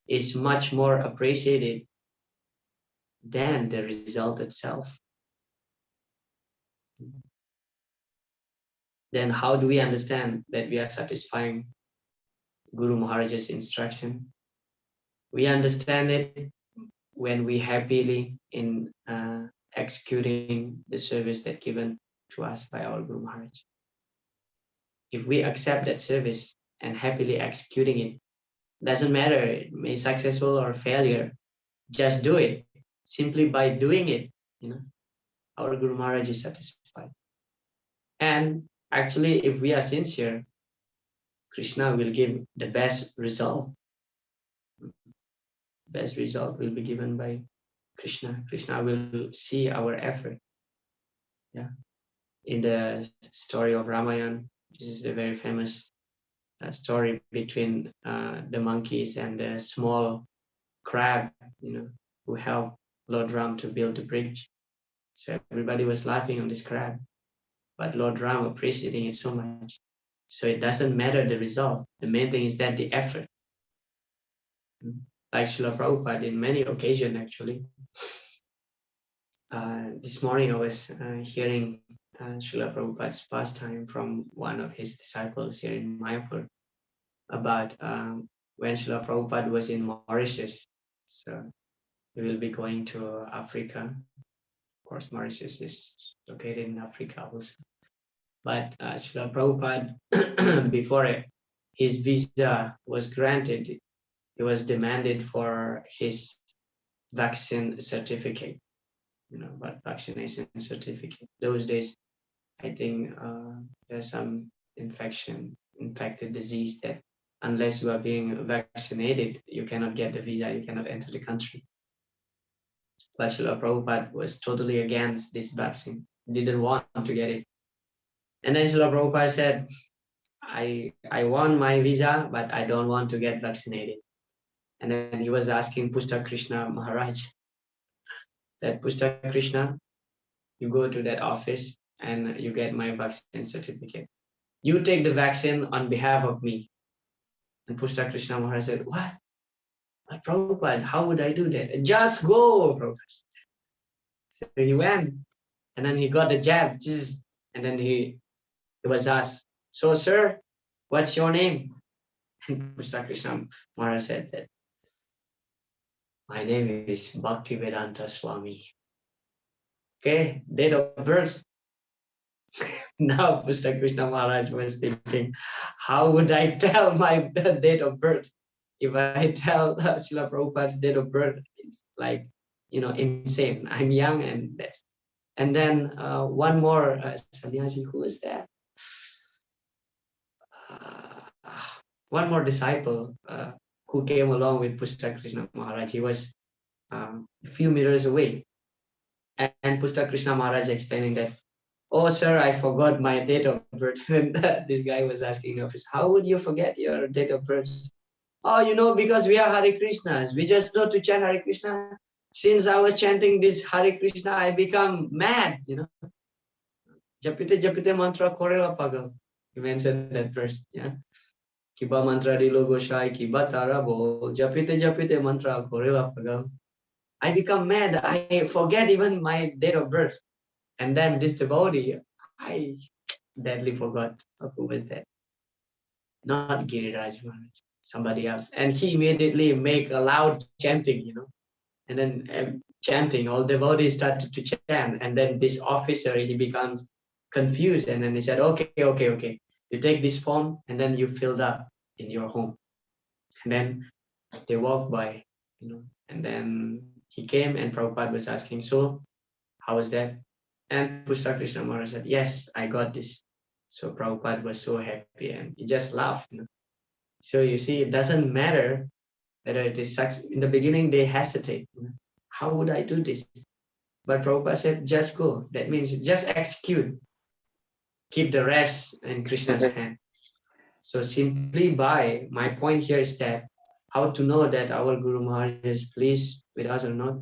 is much more appreciated than the result itself. Then how do we understand that we are satisfying Guru Maharaj's instruction? We understand it when we happily in executing the service that given to us by our Guru Maharaj. If we accept that service and happily executing it, doesn't matter, it may be successful or failure, just do it. Simply by doing it, our Guru Maharaj is satisfied. And actually, if we are sincere, Krishna will give the best result. Best result will be given by Krishna. Krishna will see our effort. Yeah. In the story of Ramayana, this is the very famous story between the monkeys and the small crab, who helped Lord Ram to build the bridge. So everybody was laughing on this crab, but Lord Ram appreciating it so much. So it doesn't matter the result. The main thing is that the effort. Like Srila Prabhupada in many occasions actually. This morning I was hearing Srila Prabhupada's pastime from one of his disciples here in Mayapur about when Srila Prabhupada was in Mauritius. So he will be going to Africa. Of course, Mauritius is located in Africa also. But Srila Prabhupada, before his visa was granted, he was demanded for his vaccine certificate, but vaccination certificate. Those days, I think there's some infected disease that unless you are being vaccinated, you cannot get the visa, you cannot enter the country. But Srila Prabhupada was totally against this vaccine, didn't want to get it. And then Srila Prabhupada said, I want my visa, but I don't want to get vaccinated. And then he was asking Pushta Krishna Maharaj that Pushta Krishna, you go to that office and you get my vaccine certificate. You take the vaccine on behalf of me. And Pushta Krishna Maharaj said, what? But Prabhupada, how would I do that? Just go, Prabhupada. So he went and then he got the jab. And then he was asked, so sir, what's your name? And Pushta Krishna Maharaj said that, my name is Bhaktivedanta Swami. Okay, date of birth. Now Mr. Krishna Maharaj was thinking, how would I tell my date of birth? If I tell Srila Prabhupada's date of birth, it's like, insane. I'm young and that's. And then one more sannyasi, who is that? One more disciple who came along with Pushta Krishna Maharaj. He was a few meters away. And Pushta Krishna Maharaj explaining that, oh, sir, I forgot my date of birth. And this guy was asking of us, how would you forget your date of birth? Oh, because we are Hare Krishnas. We just know to chant Hare Krishna. Since I was chanting this Hare Krishna, I become mad, Japite japite mantra korela pagal. You mentioned that verse, yeah. Kiba mantra dilo goshai, kiba tara bol, japite japite mantra korela pagal. I become mad. I forget even my date of birth. And then this devotee, I deadly forgot who was that. Not Giriraj Maharaj, somebody else. And he immediately make a loud chanting, And then chanting, all devotees started to chant. And then this officer, he becomes confused. And then he said, okay. You take this form and then you fill that in your home. And then they walk by, And then he came and Prabhupada was asking, so how was that? And Pushta Krishna Maharaj said, yes, I got this. So Prabhupada was so happy and he just laughed. So you see, it doesn't matter whether it is success. In the beginning, they hesitate. How would I do this? But Prabhupada said, just go. That means just execute. Keep the rest in Krishna's hand. So simply by, my point here is that how to know that our Guru Maharaj is pleased with us or not?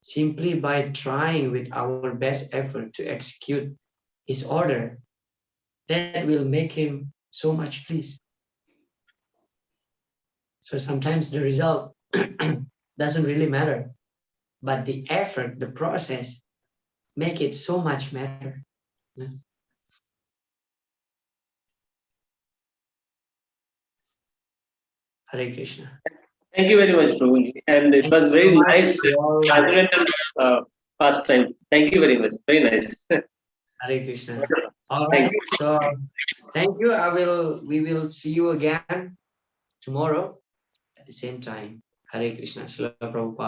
Simply by trying with our best effort to execute his order, that will make him so much pleased. So sometimes the result doesn't really matter, but the effort, the process, make it so much matter. Hare Krishna. Thank you very much, Prabhuji. And it was very nice, transcendental pastime. Thank you very much. Very nice. Hare Krishna. All right. So thank you. We will see you again tomorrow at the same time. Hare Krishna. Srila Prabhupada.